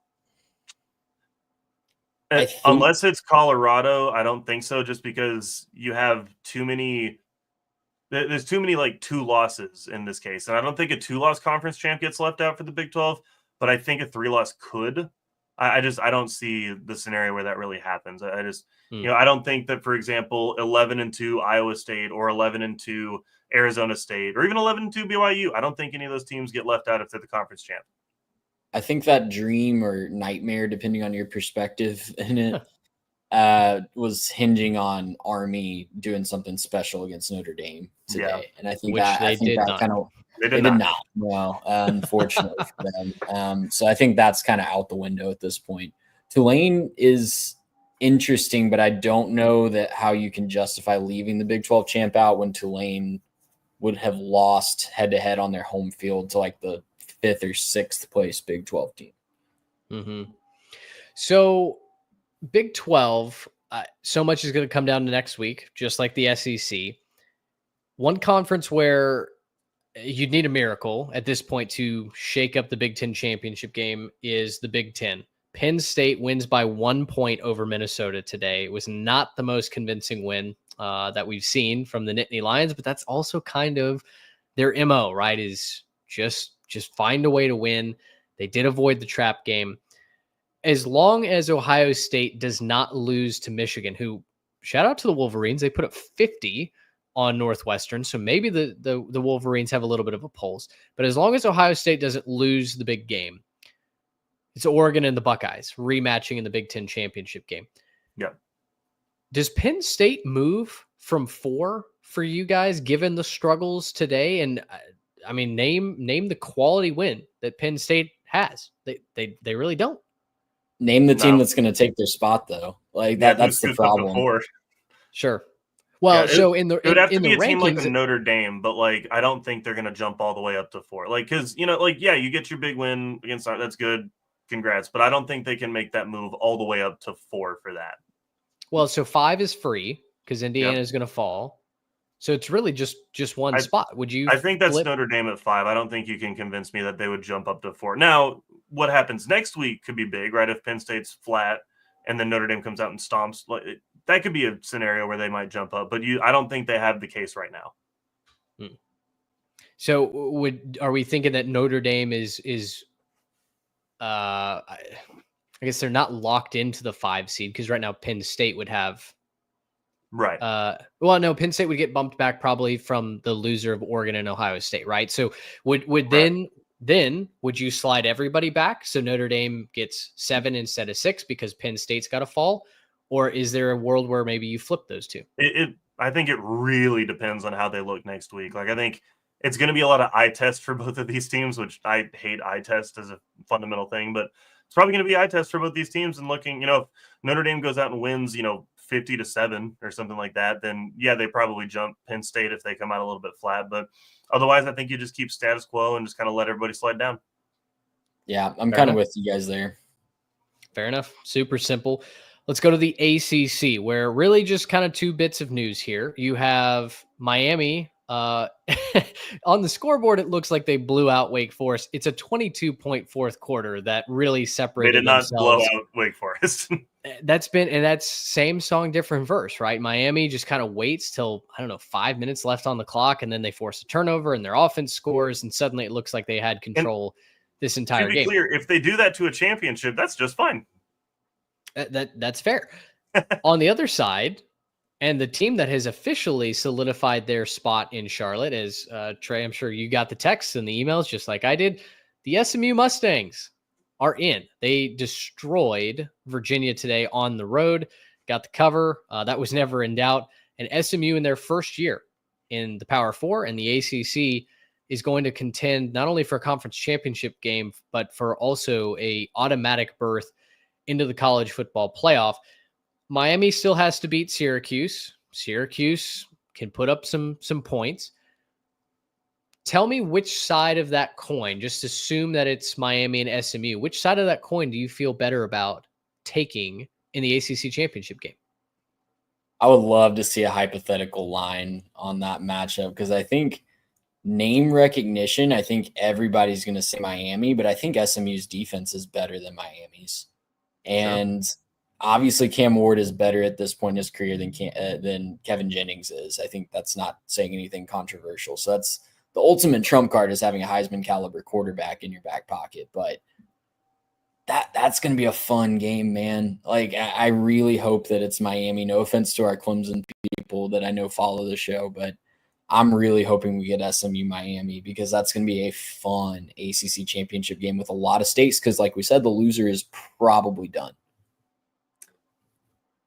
E: Unless it's Colorado, I don't think so, just because you have too many. There's too many 2 losses in this case. And I don't think a 2-loss conference champ gets left out for the Big 12, but I think a 3-loss could. I don't see the scenario where that really happens. I don't think that, for example, 11-2 Iowa State or 11-2 Arizona State or even 11-2 BYU, I don't think any of those teams get left out if they're the conference champ.
D: I think that dream or nightmare, depending on your perspective in it, was hinging on Army doing something special against Notre Dame today.
C: Yeah.
D: And I think
C: that kind of
E: They
D: They
E: did
D: did
E: not.
D: not. Well, unfortunately for them. So I think that's kind of out the window at this point. Tulane is interesting, but I don't know that how you can justify leaving the Big 12 champ out when Tulane would have lost head to head on their home field to like the 5th or 6th place Big 12 team.
C: Mm-hmm. So Big 12, so much is going to come down to next week, just like the SEC. One conference where you'd need a miracle at this point to shake up the Big Ten championship game is the Big Ten. Penn State wins by 1 point over Minnesota today. It was not the most convincing win that we've seen from the Nittany Lions, but that's also kind of their MO, right? Is just find a way to win. They did avoid the trap game. As long as Ohio State does not lose to Michigan, who, shout out to the Wolverines, they put up 50 on Northwestern, so maybe the Wolverines have a little bit of a pulse. But as long as Ohio State doesn't lose the big game, it's Oregon and the Buckeyes rematching in the Big Ten championship game.
E: Yeah.
C: Does Penn State move from 4 for you guys, given the struggles today? And I mean, name the quality win that Penn State has. They really don't.
D: Name the team that's going to take their spot, though. Like that's the problem.
C: Sure. Well,
E: yeah,
C: so
E: it would have to be a
C: rankings,
E: team like a Notre Dame, but like I don't think they're going to jump all the way up to 4. Like because you get your big win against that's good, congrats. But I don't think they can make that move all the way up to 4 for that.
C: Well, so 5 is free because Indiana is going to fall. So it's really just one spot. Would you?
E: I think that's Notre Dame at 5. I don't think you can convince me that they would jump up to 4. Now, what happens next week could be big, right? If Penn State's flat and then Notre Dame comes out and stomps, that could be a scenario where they might jump up. But I don't think they have the case right now.
C: So are we thinking that Notre Dame is I guess they're not locked into the 5 seed because right now Penn State would have.
E: Right.
C: Well, no, Penn State would get bumped back probably from the loser of Oregon and Ohio State, right? So would then would you slide everybody back so Notre Dame gets 7 instead of 6 because Penn State's got to fall? Or is there a world where maybe you flip those two?
E: I think it really depends on how they look next week. Like I think it's going to be a lot of eye test for both of these teams, which I hate eye test as a fundamental thing, but it's probably going to be eye test for both these teams. And looking, if Notre Dame goes out and wins, 50-7 or something like that, then yeah, they probably jump Penn State if they come out a little bit flat. But otherwise, I think you just keep status quo and just kind of let everybody slide down.
D: Yeah, I'm kind of with you guys there.
C: Fair enough. Super simple. Let's go to the ACC, where really just kind of 2 bits of news here. You have Miami. On the scoreboard, it looks like they blew out Wake Forest. It's a 22-point fourth quarter that really separated themselves.
E: They did not blow out Wake Forest.
C: That's same song, different verse, right? Miami just kind of waits till, 5 minutes left on the clock, and then they force a turnover and their offense scores, and suddenly it looks like they had control this entire game.
E: To be clear, if they do that to a championship, that's just fine.
C: That's fair. On the other side, and the team that has officially solidified their spot in Charlotte, as Trey, I'm sure you got the texts and the emails just like I did, the SMU Mustangs are in. They destroyed Virginia today on the road, got the cover. That was never in doubt. And SMU in their first year in the Power 4 and the ACC is going to contend not only for a conference championship game, but for also a automatic berth into the college football playoff. Miami still has to beat Syracuse. Syracuse can put up some points. Tell me which side of that coin, just assume that it's Miami and SMU. Which side of that coin do you feel better about taking in the ACC championship game?
D: I would love to see a hypothetical line on that matchup because I think name recognition, I think everybody's going to say Miami, but I think SMU's defense is better than Miami's. And obviously Cam Ward is better at this point in his career than Kevin Jennings is. I think that's not saying anything controversial. So that's the ultimate trump card, is having a Heisman caliber quarterback in your back pocket. But that's going to be a fun game, man. Like I really hope that it's Miami. No offense to our Clemson people that I know follow the show, but I'm really hoping we get SMU Miami because that's going to be a fun ACC championship game with a lot of stakes. Because like we said, the loser is probably done.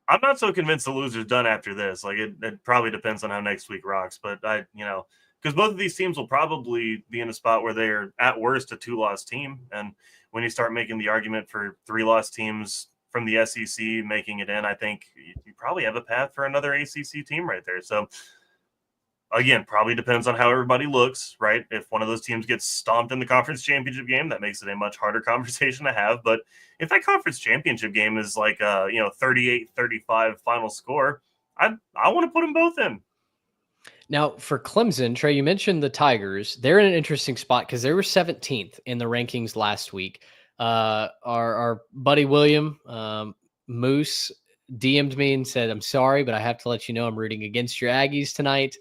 E: I'm not so convinced the loser's done after this. Like it probably depends on how next week rocks, but because because both of these teams will probably be in a spot where they're at worst a 2-loss team. And when you start making the argument for 3-loss teams from the SEC making it in, I think you probably have a path for another ACC team right there. So again, probably depends on how everybody looks, right? If one of those teams gets stomped in the conference championship game, that makes it a much harder conversation to have. But if that conference championship game is like a 38-35 final score, I want to put them both in.
C: Now, for Clemson, Trey, you mentioned the Tigers. They're in an interesting spot because they were 17th in the rankings last week. Our buddy William Moose DM'd me and said, "I'm sorry, but I have to let you know I'm rooting against your Aggies tonight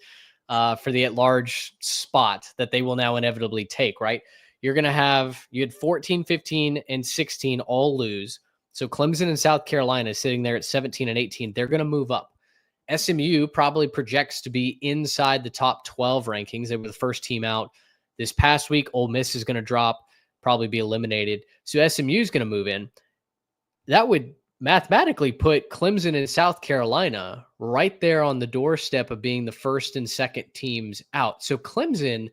C: for the at-large spot that they will now inevitably take," right? You're going to have – you had 14, 15, and 16 all lose. So Clemson and South Carolina sitting there at 17 and 18. They're going to move up. SMU probably projects to be inside the top 12 rankings. They were the first team out this past week. Ole Miss is going to drop, probably be eliminated. So SMU is going to move in. That would mathematically put Clemson and South Carolina right there on the doorstep of being the first and second teams out. So Clemson,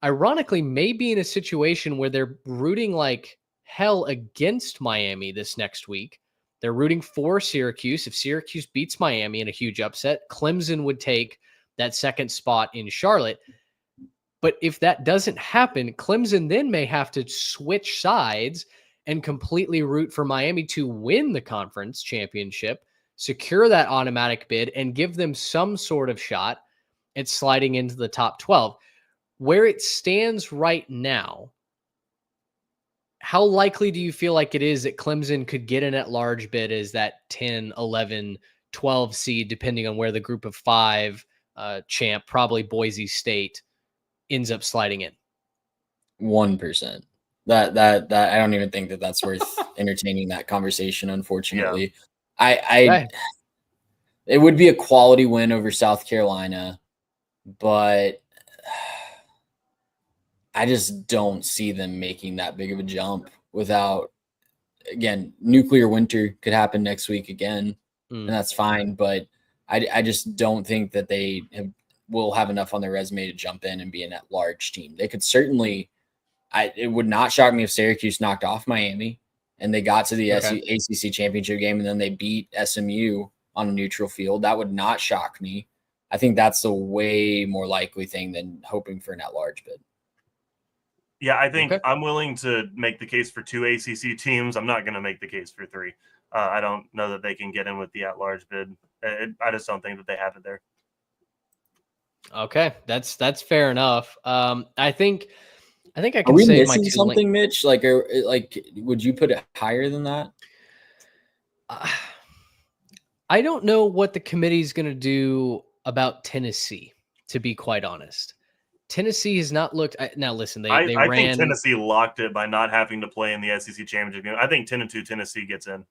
C: ironically, may be in a situation where they're rooting like hell against Miami this next week. They're rooting for Syracuse. If Syracuse beats Miami in a huge upset, Clemson would take that second spot in Charlotte. But if that doesn't happen, Clemson then may have to switch sides and completely root for Miami to win the conference championship, secure that automatic bid, and give them some sort of shot at sliding into the top 12. Where it stands right now, how likely do you feel like it is that Clemson could get an at-large bid as that 10, 11, 12 seed, depending on where the group of 5 champ, probably Boise State, ends up sliding in?
D: 1%. That I don't even think that's worth entertaining that conversation, unfortunately. Yeah. It would be a quality win over South Carolina, but I just don't see them making that big of a jump without, again, nuclear winter could happen next week again, and that's fine. But I just don't think that they will have enough on their resume to jump in and be an at-large team. They could certainly it would not shock me if Syracuse knocked off Miami and they got to the ACC championship game and then they beat SMU on a neutral field. That would not shock me. I think that's a way more likely thing than hoping for an at-large bid.
E: Yeah, I think I'm willing to make the case for 2 ACC teams. I'm not going to make the case for 3. I don't know that they can get in with the at-large bid. I just don't think that they have it there.
C: Okay, that's fair enough. I think I can
D: Are we
C: save
D: missing
C: my
D: something, Mitch? Like, would you put it higher than that?
C: I don't know what the committee is going to do about Tennessee, to be quite honest. Tennessee has not looked. Now, listen, they ran.
E: I think Tennessee locked it by not having to play in the SEC championship game. I think 10-2 Tennessee gets in.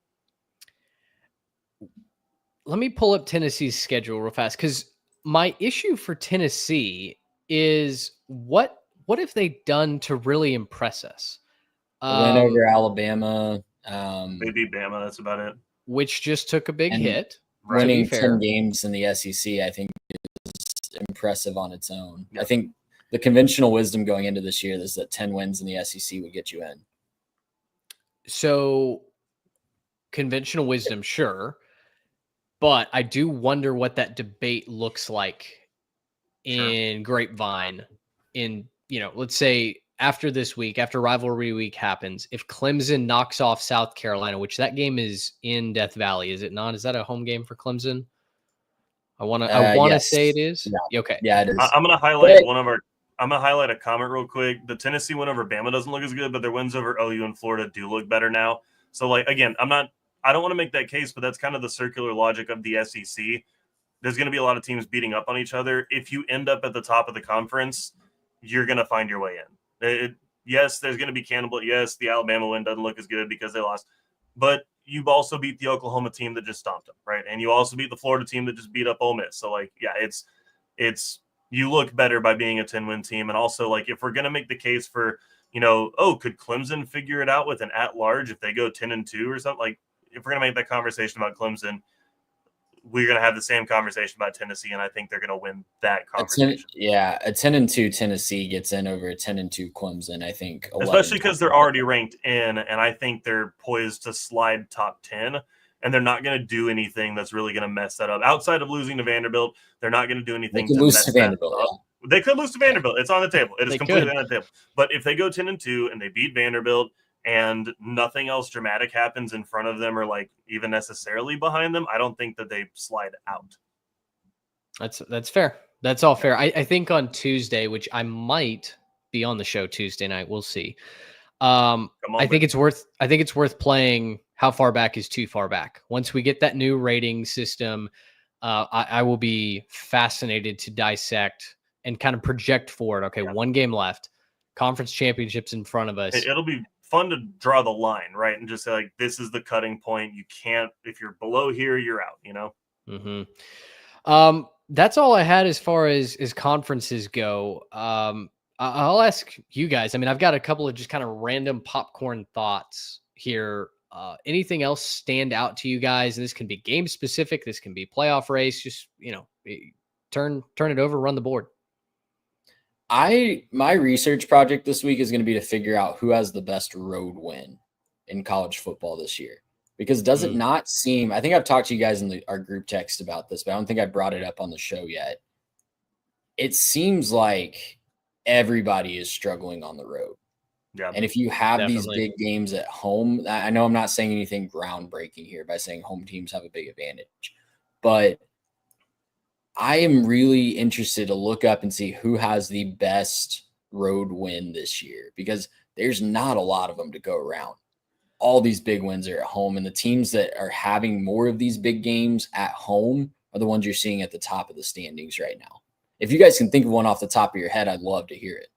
C: Let me pull up Tennessee's schedule real fast, because my issue for Tennessee is what have they done to really impress us?
D: Win over Alabama.
E: They beat Bama. That's about it.
C: Which just took a big hit.
D: Winning 10 games in the SEC, I think, is impressive on its own. Yeah. I think the conventional wisdom going into this year is that 10 wins in the SEC would get you in.
C: So, conventional wisdom, sure. But I do wonder what that debate looks like in Grapevine. In, let's say after this week, after rivalry week happens, if Clemson knocks off South Carolina, which that game is in Death Valley, is it not? Is that a home game for Clemson? I want to say it is.
D: Yeah.
C: Okay.
D: Yeah, it is.
E: I'm going to highlight I'm going to highlight a comment real quick. The Tennessee win over Bama doesn't look as good, but their wins over OU and Florida do look better now. So, again, I don't want to make that case, but that's kind of the circular logic of the SEC. There's going to be a lot of teams beating up on each other. If you end up at the top of the conference, you're going to find your way in. Yes, there's going to be cannibal. Yes, the Alabama win doesn't look as good because they lost. But you've also beat the Oklahoma team that just stomped them, right? And you also beat the Florida team that just beat up Ole Miss. So, it's you look better by being a 10-win team. And also, if we're going to make the case for, could Clemson figure it out with an at-large if they go 10-2 or something? If we're going to make that conversation about Clemson, we're going to have the same conversation about Tennessee, and I think they're going to win that conversation.
D: A 10-2 Tennessee gets in over a 10-2 Clemson. I think,
E: especially because they're already ranked in, and I think they're poised to slide top 10. And they're not going to do anything that's really going to mess that up. Outside of losing to Vanderbilt, they're not going to do anything to mess that up. Yeah. They could lose to Vanderbilt. It's on the table. It is completely on the table. But if they go 10-2 and they beat Vanderbilt and nothing else dramatic happens in front of them or like even necessarily behind them, I don't think that they slide out.
C: That's fair. That's all fair. I think on Tuesday, which I might be on the show Tuesday night, we'll see. I think it's worth playing how far back is too far back. Once we get that new rating system, I will be fascinated to dissect and kind of project forward. Okay, one game left, conference championships in front of us.
E: It'll be fun to draw the line, right? And just say, like, this is the cutting point. You can't, if you're below here, you're out, you know?
C: Mm-hmm. That's all I had as far as conferences go. I'll ask you guys. I mean, I've got a couple of just kind of random popcorn thoughts here. Anything else stand out to you guys? And this can be game specific. This can be playoff race. Just, turn it over, run the board.
D: My research project this week is going to be to figure out who has the best road win in college football this year. Because does it not seem, I think I've talked to you guys in our group text about this, but I don't think I brought it up on the show yet. It seems like everybody is struggling on the road.
E: Yeah.
D: And if you have these big games at home, I know I'm not saying anything groundbreaking here by saying home teams have a big advantage, but I am really interested to look up and see who has the best road win this year, because there's not a lot of them to go around. All these big wins are at home, and the teams that are having more of these big games at home are the ones you're seeing at the top of the standings right now. If you guys can think of one off the top of your head, I'd love to hear it.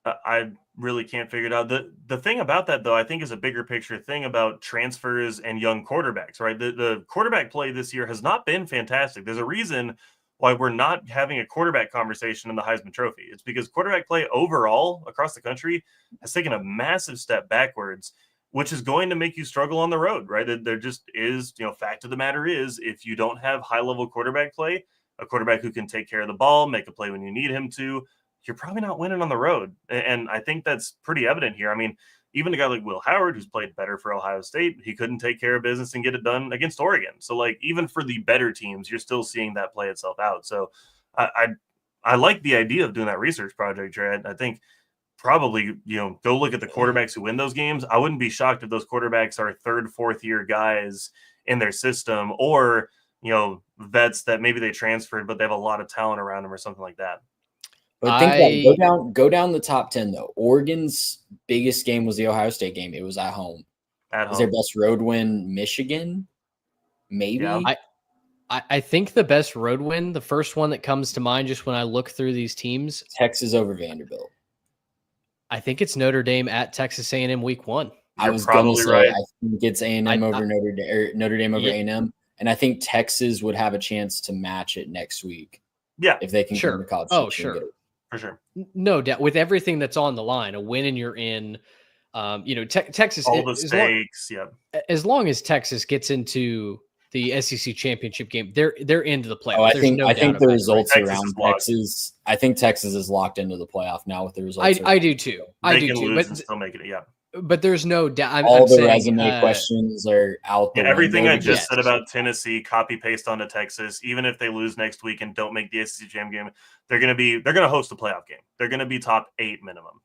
E: I really can't figure it out. The thing about that, though, I think is a bigger picture thing about transfers and young quarterbacks, right? The quarterback play this year has not been fantastic. There's a reason why we're not having a quarterback conversation in the Heisman Trophy. It's because quarterback play overall across the country has taken a massive step backwards, which is going to make you struggle on the road, right? There just is, fact of the matter is, if you don't have high-level quarterback play, a quarterback who can take care of the ball, make a play when you need him to, you're probably not winning on the road. And I think that's pretty evident here. I mean, even a guy like Will Howard, who's played better for Ohio State, he couldn't take care of business and get it done against Oregon. So, like, even for the better teams, you're still seeing that play itself out. So I like the idea of doing that research project, Jared. I think probably, go look at the quarterbacks who win those games. I wouldn't be shocked if those quarterbacks are third, fourth year guys in their system, or, vets that maybe they transferred, but they have a lot of talent around them or something like that.
D: But think about it. Go down the top 10 though. Oregon's biggest game was the Ohio State game. It was at home. Is their best road win Michigan? Maybe.
E: Yeah.
C: I think the best road win, the first one that comes to mind just when I look through these teams,
D: Texas over Vanderbilt.
C: I think it's Notre Dame at Texas A&M week 1.
D: I was probably right. I think it's A&M over Notre Dame over A&M, and I think Texas would have a chance to match it next week.
E: Yeah,
D: if they can come to college.
E: For sure.
C: No doubt. With everything that's on the line, a win and you're in. Texas.
E: All the stakes.
C: As long as Texas gets into the SEC championship game, they're into the playoff.
D: Oh, I think the results around Texas. I think Texas is locked into the playoff now with the results.
C: I do too.
E: They can lose and still make it. Yeah.
C: But there's no doubt.
D: All the resume questions are out there.
E: Everything I just said about Tennessee, copy paste onto Texas. Even if they lose next week and don't make the SEC Jam game, they're going to host a playoff game. They're going to be top 8 minimum.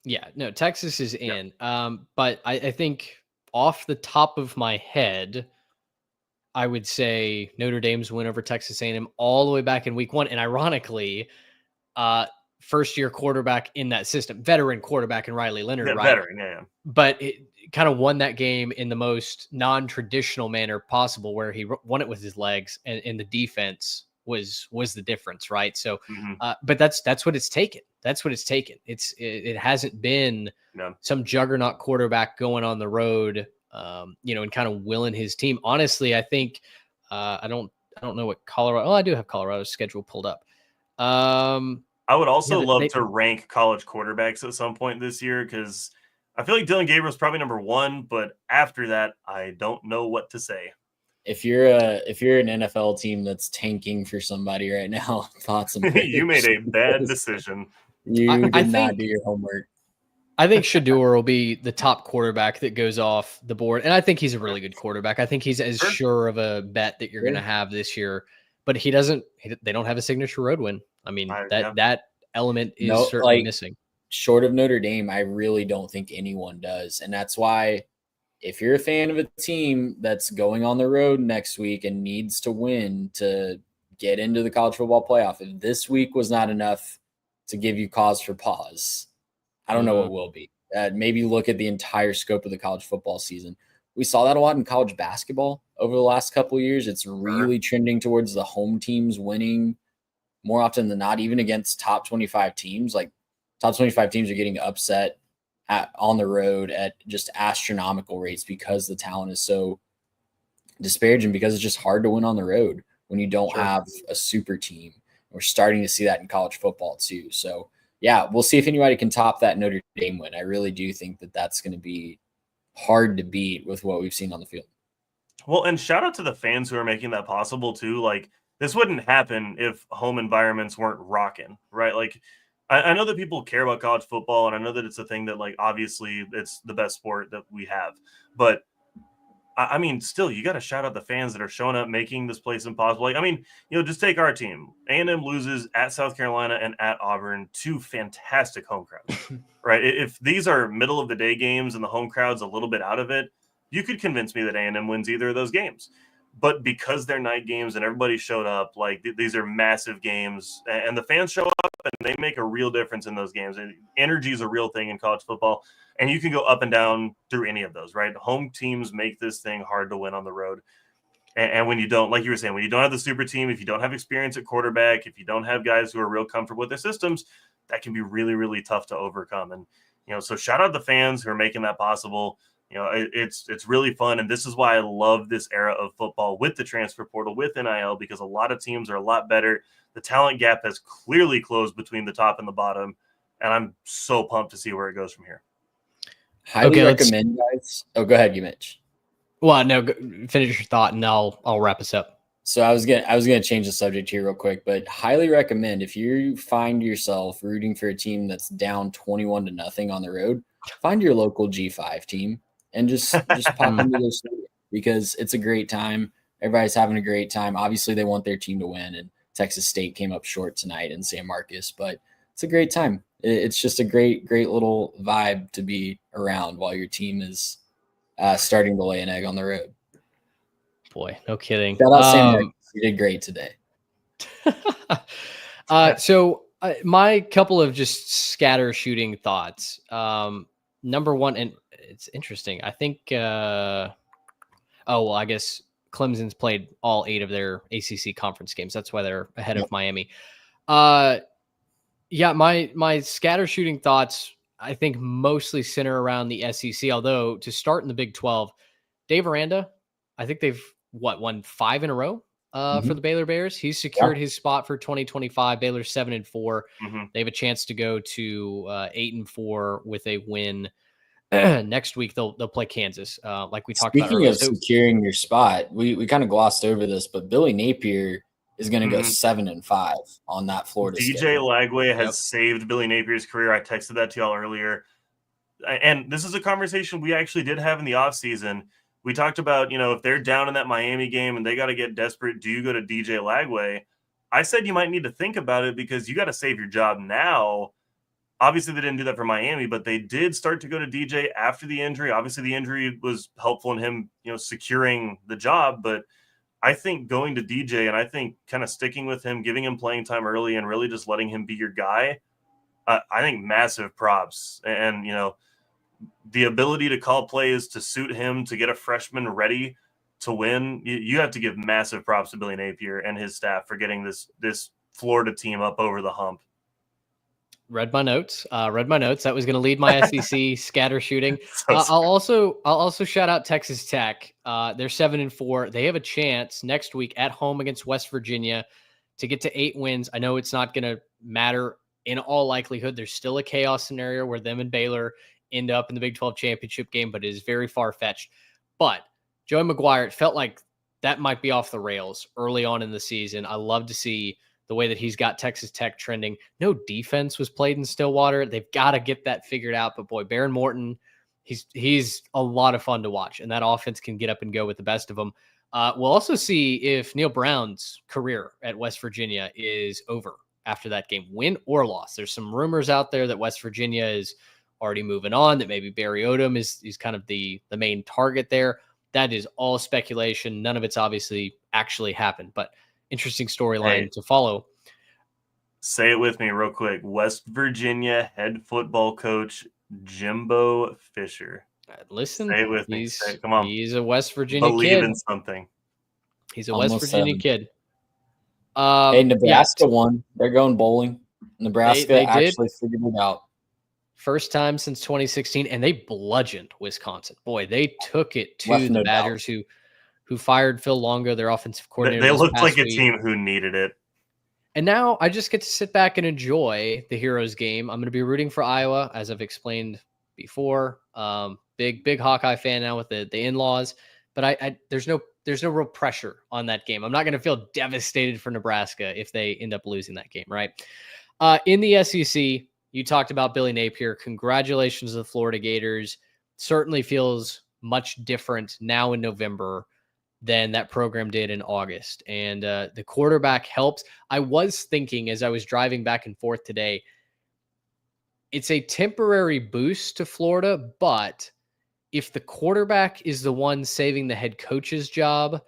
C: Yeah, no, Texas is in. But I think off the top of my head, I would say Notre Dame's win over Texas A&M all the way back in week 1, and ironically, first-year quarterback in that system, veteran quarterback in Riley Leonard, right?
E: Veteran, yeah.
C: But it kind of won that game in the most non-traditional manner possible, where he won it with his legs, and the defense was the difference, right? So, but that's what it's taken. That's what it's taken. It hasn't been some juggernaut quarterback going on the road, and kind of willing his team. Honestly, I think I don't know what Colorado. Oh, I do have Colorado's schedule pulled up.
E: I would also love to rank college quarterbacks at some point this year, because I feel like Dylan Gabriel's probably number 1, but after that, I don't know what to say.
D: if you're an NFL team that's tanking for somebody right now, thoughts and prayers.
E: You made a bad decision.
D: You
C: I
D: did not
C: think-
D: do your homework.
C: I think Shador will be the top quarterback that goes off the board. And I think he's a really good quarterback. I think he's as sure of a bet that you're going to have this year. But they don't have a signature road win. I mean, that element is certainly missing.
D: Short of Notre Dame, I really don't think anyone does. And that's why if you're a fan of a team that's going on the road next week and needs to win to get into the college football playoff, if this week was not enough to give you cause for pause, I don't know what will be. Maybe look at the entire scope of the college football season. We saw that a lot in college basketball over the last couple of years. It's really trending towards the home teams winning more often than not, even against top 25 teams. Like top 25 teams are getting upset on the road at just astronomical rates because the talent is so disparaging, because it's just hard to win on the road when you don't have a super team. We're starting to see that in college football too. So yeah, we'll see if anybody can top that Notre Dame win. I really do think that that's going to be hard to beat with what we've seen on the field.
E: Well, and shout out to the fans who are making that possible too. Like, this wouldn't happen if home environments weren't rocking, right? Like, I know that people care about college football, and I know that it's a thing that, like, obviously it's the best sport that we have. But I mean, still, you got to shout out the fans that are showing up, making this place impossible. Like, I mean, just take our team. A&M loses at South Carolina and at Auburn, 2 fantastic home crowds, right? If these are middle of the day games and the home crowd's a little bit out of it, you could convince me that A&M wins either of those games. But because they're night games and everybody showed up, like, these are massive games, and the fans show up and they make a real difference in those games. And energy is a real thing in college football. And you can go up and down through any of those, right? Home teams make this thing hard to win on the road. And when you don't, like you were saying, when you don't have the super team, if you don't have experience at quarterback, if you don't have guys who are real comfortable with their systems, that can be really, really tough to overcome. And, so shout out the fans who are making that possible. It's really fun. And this is why I love this era of football with the transfer portal, with NIL, because a lot of teams are a lot better. The talent gap has clearly closed between the top and the bottom. And I'm so pumped to see where it goes from here.
D: Highly recommend, guys. Oh, go ahead, you Mitch.
C: Well, no, finish your thought and I'll wrap us up.
D: So I was gonna change the subject here real quick, but highly recommend, if you find yourself rooting for a team that's down 21-0 on the road, find your local G5 team and just pop into those stadiums, because it's a great time. Everybody's having a great time. Obviously, they want their team to win, and Texas State came up short tonight in San Marcos, but it's a great time. It's just a great little vibe to be around while your team is starting to lay an egg on the road.
C: Boy, no kidding.
D: Shout out San Marcos. You did great today.
C: So my couple of just scatter shooting thoughts. Number one, and it's interesting. I think, I guess Clemson's played all 8 of their ACC conference games. That's why they're ahead of Miami. Yeah, my scatter shooting thoughts, I think, mostly center around the SEC. Although to start in the Big 12, Dave Aranda, I think they've won 5 in a row for the Baylor Bears. He's secured his spot for 2025. Baylor's 7-4. They have a chance to go to 8-4 with a win. Next week they'll play Kansas, like we talked about earlier.
D: Speaking of securing your spot, we kind of glossed over this, but Billy Napier is going to go 7-5 on that Florida
E: DJ
D: schedule.
E: Lagway has saved Billy Napier's career. I texted that to y'all earlier. And this is a conversation we actually did have in the offseason. We talked about, if they're down in that Miami game and they got to get desperate, do you go to DJ Lagway? I said you might need to think about it because you got to save your job now. Obviously, they didn't do that for Miami, but they did start to go to DJ after the injury. Obviously, the injury was helpful in him, securing the job. But I think going to DJ, and I think kind of sticking with him, giving him playing time early and really just letting him be your guy, I think massive props. And, the ability to call plays to suit him, to get a freshman ready to win, you have to give massive props to Billy Napier and his staff for getting this Florida team up over the hump.
C: Read my notes. That was going to lead my SEC scatter shooting. I'll also shout out Texas Tech. They're 7-4. They have a chance next week at home against West Virginia to get to 8 wins. I know it's not going to matter in all likelihood. There's still a chaos scenario where them and Baylor end up in the Big 12 championship game, but it is very far-fetched. But Joey McGuire, it felt like that might be off the rails early on in the season. I love to see the way that he's got Texas Tech trending. No defense was played in Stillwater. They've got to get that figured out. But boy, Baron Morton, he's a lot of fun to watch, and that offense can get up and go with the best of them. We'll also see if Neil Brown's career at West Virginia is over after that game, win or loss. There's some rumors out there that West Virginia is already moving on, that maybe Barry Odom is kind of the main target there. That is all speculation. None of it's obviously actually happened, but interesting storyline to follow.
E: Say it with me real quick. West Virginia head football coach Jimbo Fisher.
C: Listen,
E: say it with me. Come on.
C: He's a West Virginia
E: Believe
C: kid.
E: in something.
C: He's a West Virginia kid.
D: Hey, Nebraska won. They're going bowling. Nebraska
C: they
D: actually figured it out.
C: First time since 2016, and they bludgeoned Wisconsin. Boy, they took it to the Badgers, who fired Phil Longo, their offensive coordinator.
E: They looked like a team who needed it.
C: And now I just get to sit back and enjoy the Heroes game. I'm going to be rooting for Iowa, as I've explained before. Big Hawkeye fan now with the in-laws, but there's no real pressure on that game. I'm not going to feel devastated for Nebraska if they end up losing that game, right? In the SEC, you talked about Billy Napier. Congratulations to the Florida Gators. Certainly feels much different now in November than that program did in August. And the quarterback helps. I was thinking as I was driving back and forth today, it's a temporary boost to Florida, but if the quarterback is the one saving the head coach's job,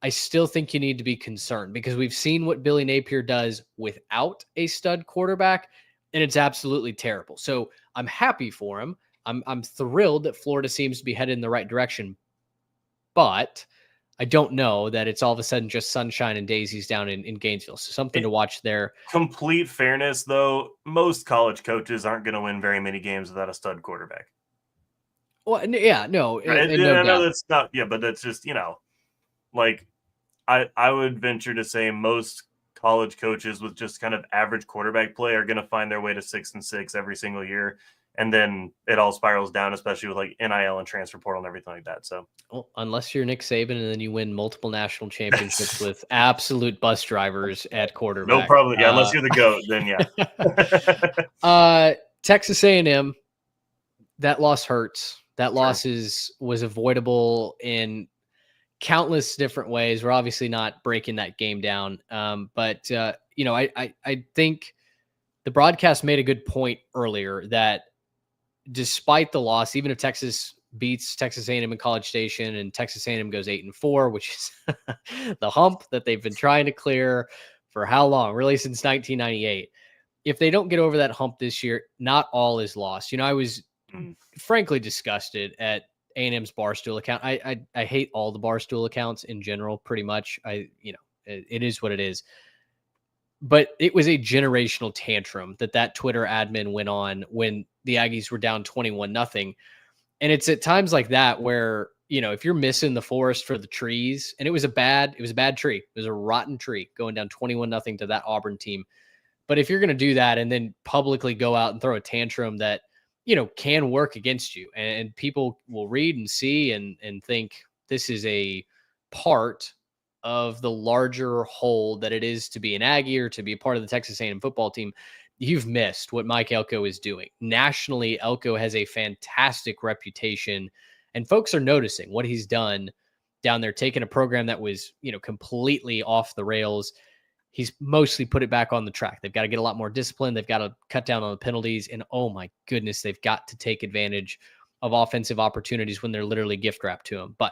C: I still think you need to be concerned, because we've seen what Billy Napier does without a stud quarterback, and it's absolutely terrible. So I'm happy for him. I'm thrilled that Florida seems to be headed in the right direction, but I don't know that it's all of a sudden just sunshine and daisies down in Gainesville. So something to watch there.
E: Complete fairness, though, most college coaches aren't going to win very many games without a stud quarterback.
C: Well, yeah, no.
E: Right?
C: No
E: I know that's not, but that's just, like I would venture to say most college coaches with just kind of average quarterback play are going to find their way to 6-6 every single year. And then it all spirals down, especially with like NIL and transfer portal and everything like that. So,
C: well, unless you're Nick Saban and then you win multiple national championships with absolute bus drivers at quarterback.
E: No problem. Yeah, unless you're the GOAT, then yeah.
C: Texas A&M, that loss hurts. That loss was avoidable in countless different ways. We're obviously not breaking that game down. But I think the broadcast made a good point earlier that despite the loss, even if Texas beats Texas A&M in College Station and Texas A&M goes 8-4, which is the hump that they've been trying to clear for how long? Really since 1998. If they don't get over that hump this year, not all is lost. I was frankly disgusted at A&M's Barstool account. I hate all the Barstool accounts in general, pretty much. It is what it is. But it was a generational tantrum that Twitter admin went on when the Aggies were down 21-0. And it's at times like that where, if you're missing the forest for the trees, and it was a bad tree. It was a rotten tree going down 21-0 to that Auburn team. But if you're going to do that and then publicly go out and throw a tantrum that, can work against you, and people will read and see and think this is a part of the larger whole that it is to be an Aggie or to be a part of the Texas A&M football team, you've missed what Mike Elko is doing. Nationally, Elko has a fantastic reputation, and folks are noticing what he's done down there, taking a program that was, completely off the rails. He's mostly put it back on the track. They've got to get a lot more discipline. They've got to cut down on the penalties, and oh my goodness, they've got to take advantage of offensive opportunities when they're literally gift wrapped to them. But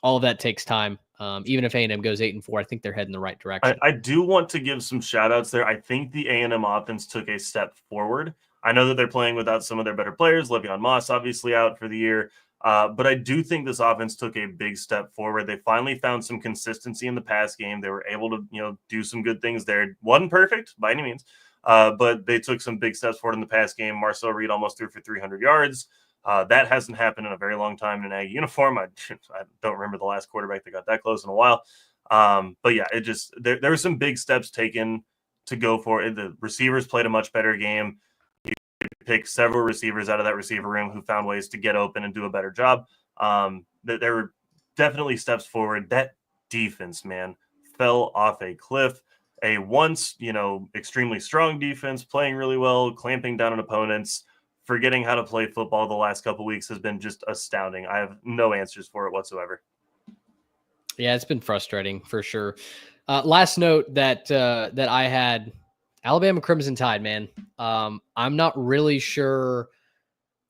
C: all of that takes time. Even if A&M goes 8-4, I think they're heading the right direction.
E: I do want to give some shout outs there. I think the A&M offense took a step forward. I know that they're playing without some of their better players. Le'Veon Moss obviously out for the year. But I do think this offense took a big step forward. They finally found some consistency in the pass game. They were able to, do some good things there. Wasn't perfect by any means, but they took some big steps forward in the pass game. Marcel Reed almost threw for 300 yards. That hasn't happened in a very long time in an Aggie uniform. I don't remember the last quarterback that got that close in a while. But yeah, it just there were some big steps taken to go for it. The receivers played a much better game. You pick several receivers out of that receiver room who found ways to get open and do a better job. There were definitely steps forward. That defense, man, fell off a cliff. A once, extremely strong defense, playing really well, clamping down on opponents, forgetting how to play football the last couple weeks has been just astounding. I have no answers for it whatsoever.
C: Yeah, it's been frustrating for sure. Last note that I had, Alabama Crimson Tide, man. I'm not really sure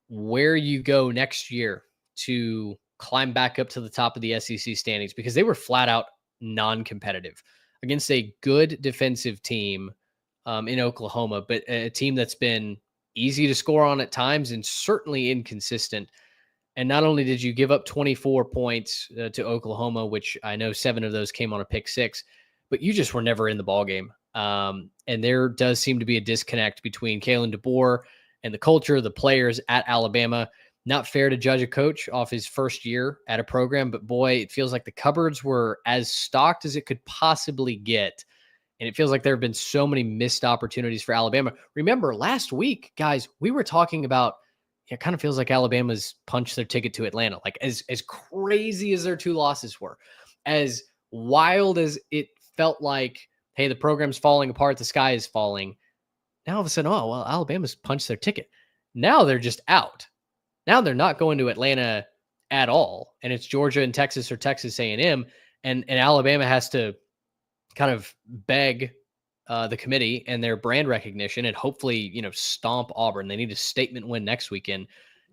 C: where you go next year to climb back up to the top of the SEC standings, because they were flat out non-competitive against a good defensive team in Oklahoma, but a team that's been easy to score on at times and certainly inconsistent. And not only did you give up 24 points to Oklahoma, which I know 7 of those came on a pick 6, but you just were never in the ballgame. And there does seem to be a disconnect between Kalen DeBoer and the culture of the players at Alabama. Not fair to judge a coach off his first year at a program, but boy, it feels like the cupboards were as stocked as it could possibly get. And it feels like there have been so many missed opportunities for Alabama. Remember, last week, guys, we were talking about, it kind of feels like Alabama's punched their ticket to Atlanta. Like as crazy as their 2 losses were, as wild as it felt like, hey, the program's falling apart, the sky is falling. Now all of a sudden, oh, well, Alabama's punched their ticket. Now they're just out. Now they're not going to Atlanta at all. And it's Georgia and Texas or Texas A&M. And Alabama has to kind of beg the committee and their brand recognition and hopefully, stomp Auburn. They need a statement win next weekend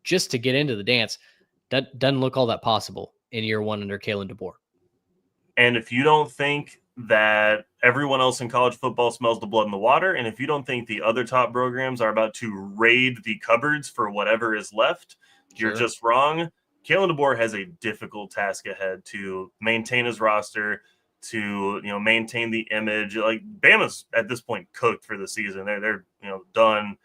C: just to get into the dance. That doesn't look all that possible in year 1 under Kalen DeBoer.
E: And if you don't think that everyone else in college football smells the blood in the water, and if you don't think the other top programs are about to raid the cupboards for whatever is left, you're just wrong. Kalen DeBoer has a difficult task ahead to maintain his roster, to maintain the image. Like Bama's at this point cooked for the season. They're done.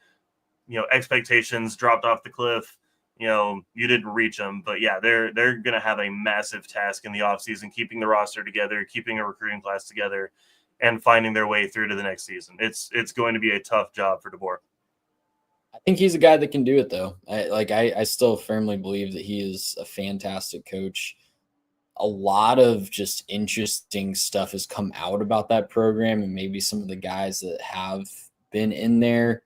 E: Expectations dropped off the cliff. You didn't reach them, but yeah, they're going to have a massive task in the offseason, keeping the roster together, keeping a recruiting class together, and finding their way through to the next season. It's going to be a tough job for DeBoer.
D: I think he's a guy that can do it, though. I still firmly believe that he is a fantastic coach. A lot of just interesting stuff has come out about that program, and maybe some of the guys that have been in there.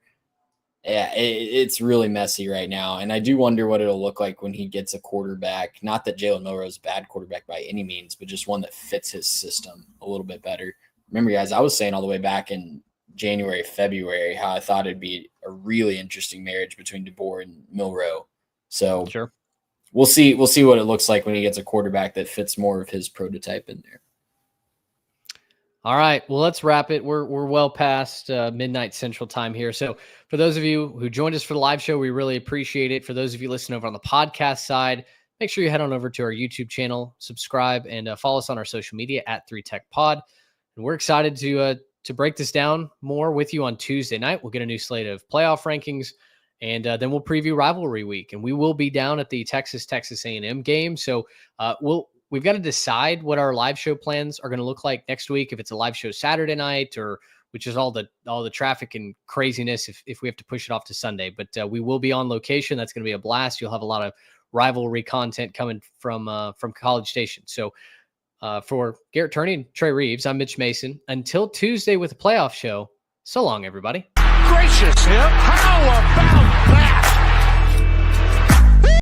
D: Yeah, it's really messy right now. And I do wonder what it'll look like when he gets a quarterback. Not that Jalen Milroe is a bad quarterback by any means, but just one that fits his system a little bit better. Remember, guys, I was saying all the way back in January, February, how I thought it'd be a really interesting marriage between DeBoer and Milroe. So
C: sure,
D: we'll see what it looks like when he gets a quarterback that fits more of his prototype in there.
C: All right, well, let's wrap it. We're well past midnight Central Time here. So for those of you who joined us for the live show, we really appreciate it. For those of you listening over on the podcast side, make sure you head on over to our YouTube channel, subscribe, and follow us on our social media at 3TechPod. And we're excited to break this down more with you on Tuesday night. We'll get a new slate of playoff rankings, and then we'll preview rivalry week. And we will be down at the Texas A&M game. So we've got to decide what our live show plans are going to look like next week. If it's a live show Saturday night, or which is all the traffic and craziness if we have to push it off to Sunday. But we will be on location. That's going to be a blast. You'll have a lot of rivalry content coming from College Station. So for Garrett Turney and Trey Reeves, I'm Mitch Mason. Until Tuesday with the playoff show. So long, everybody.
A: Gracious, how about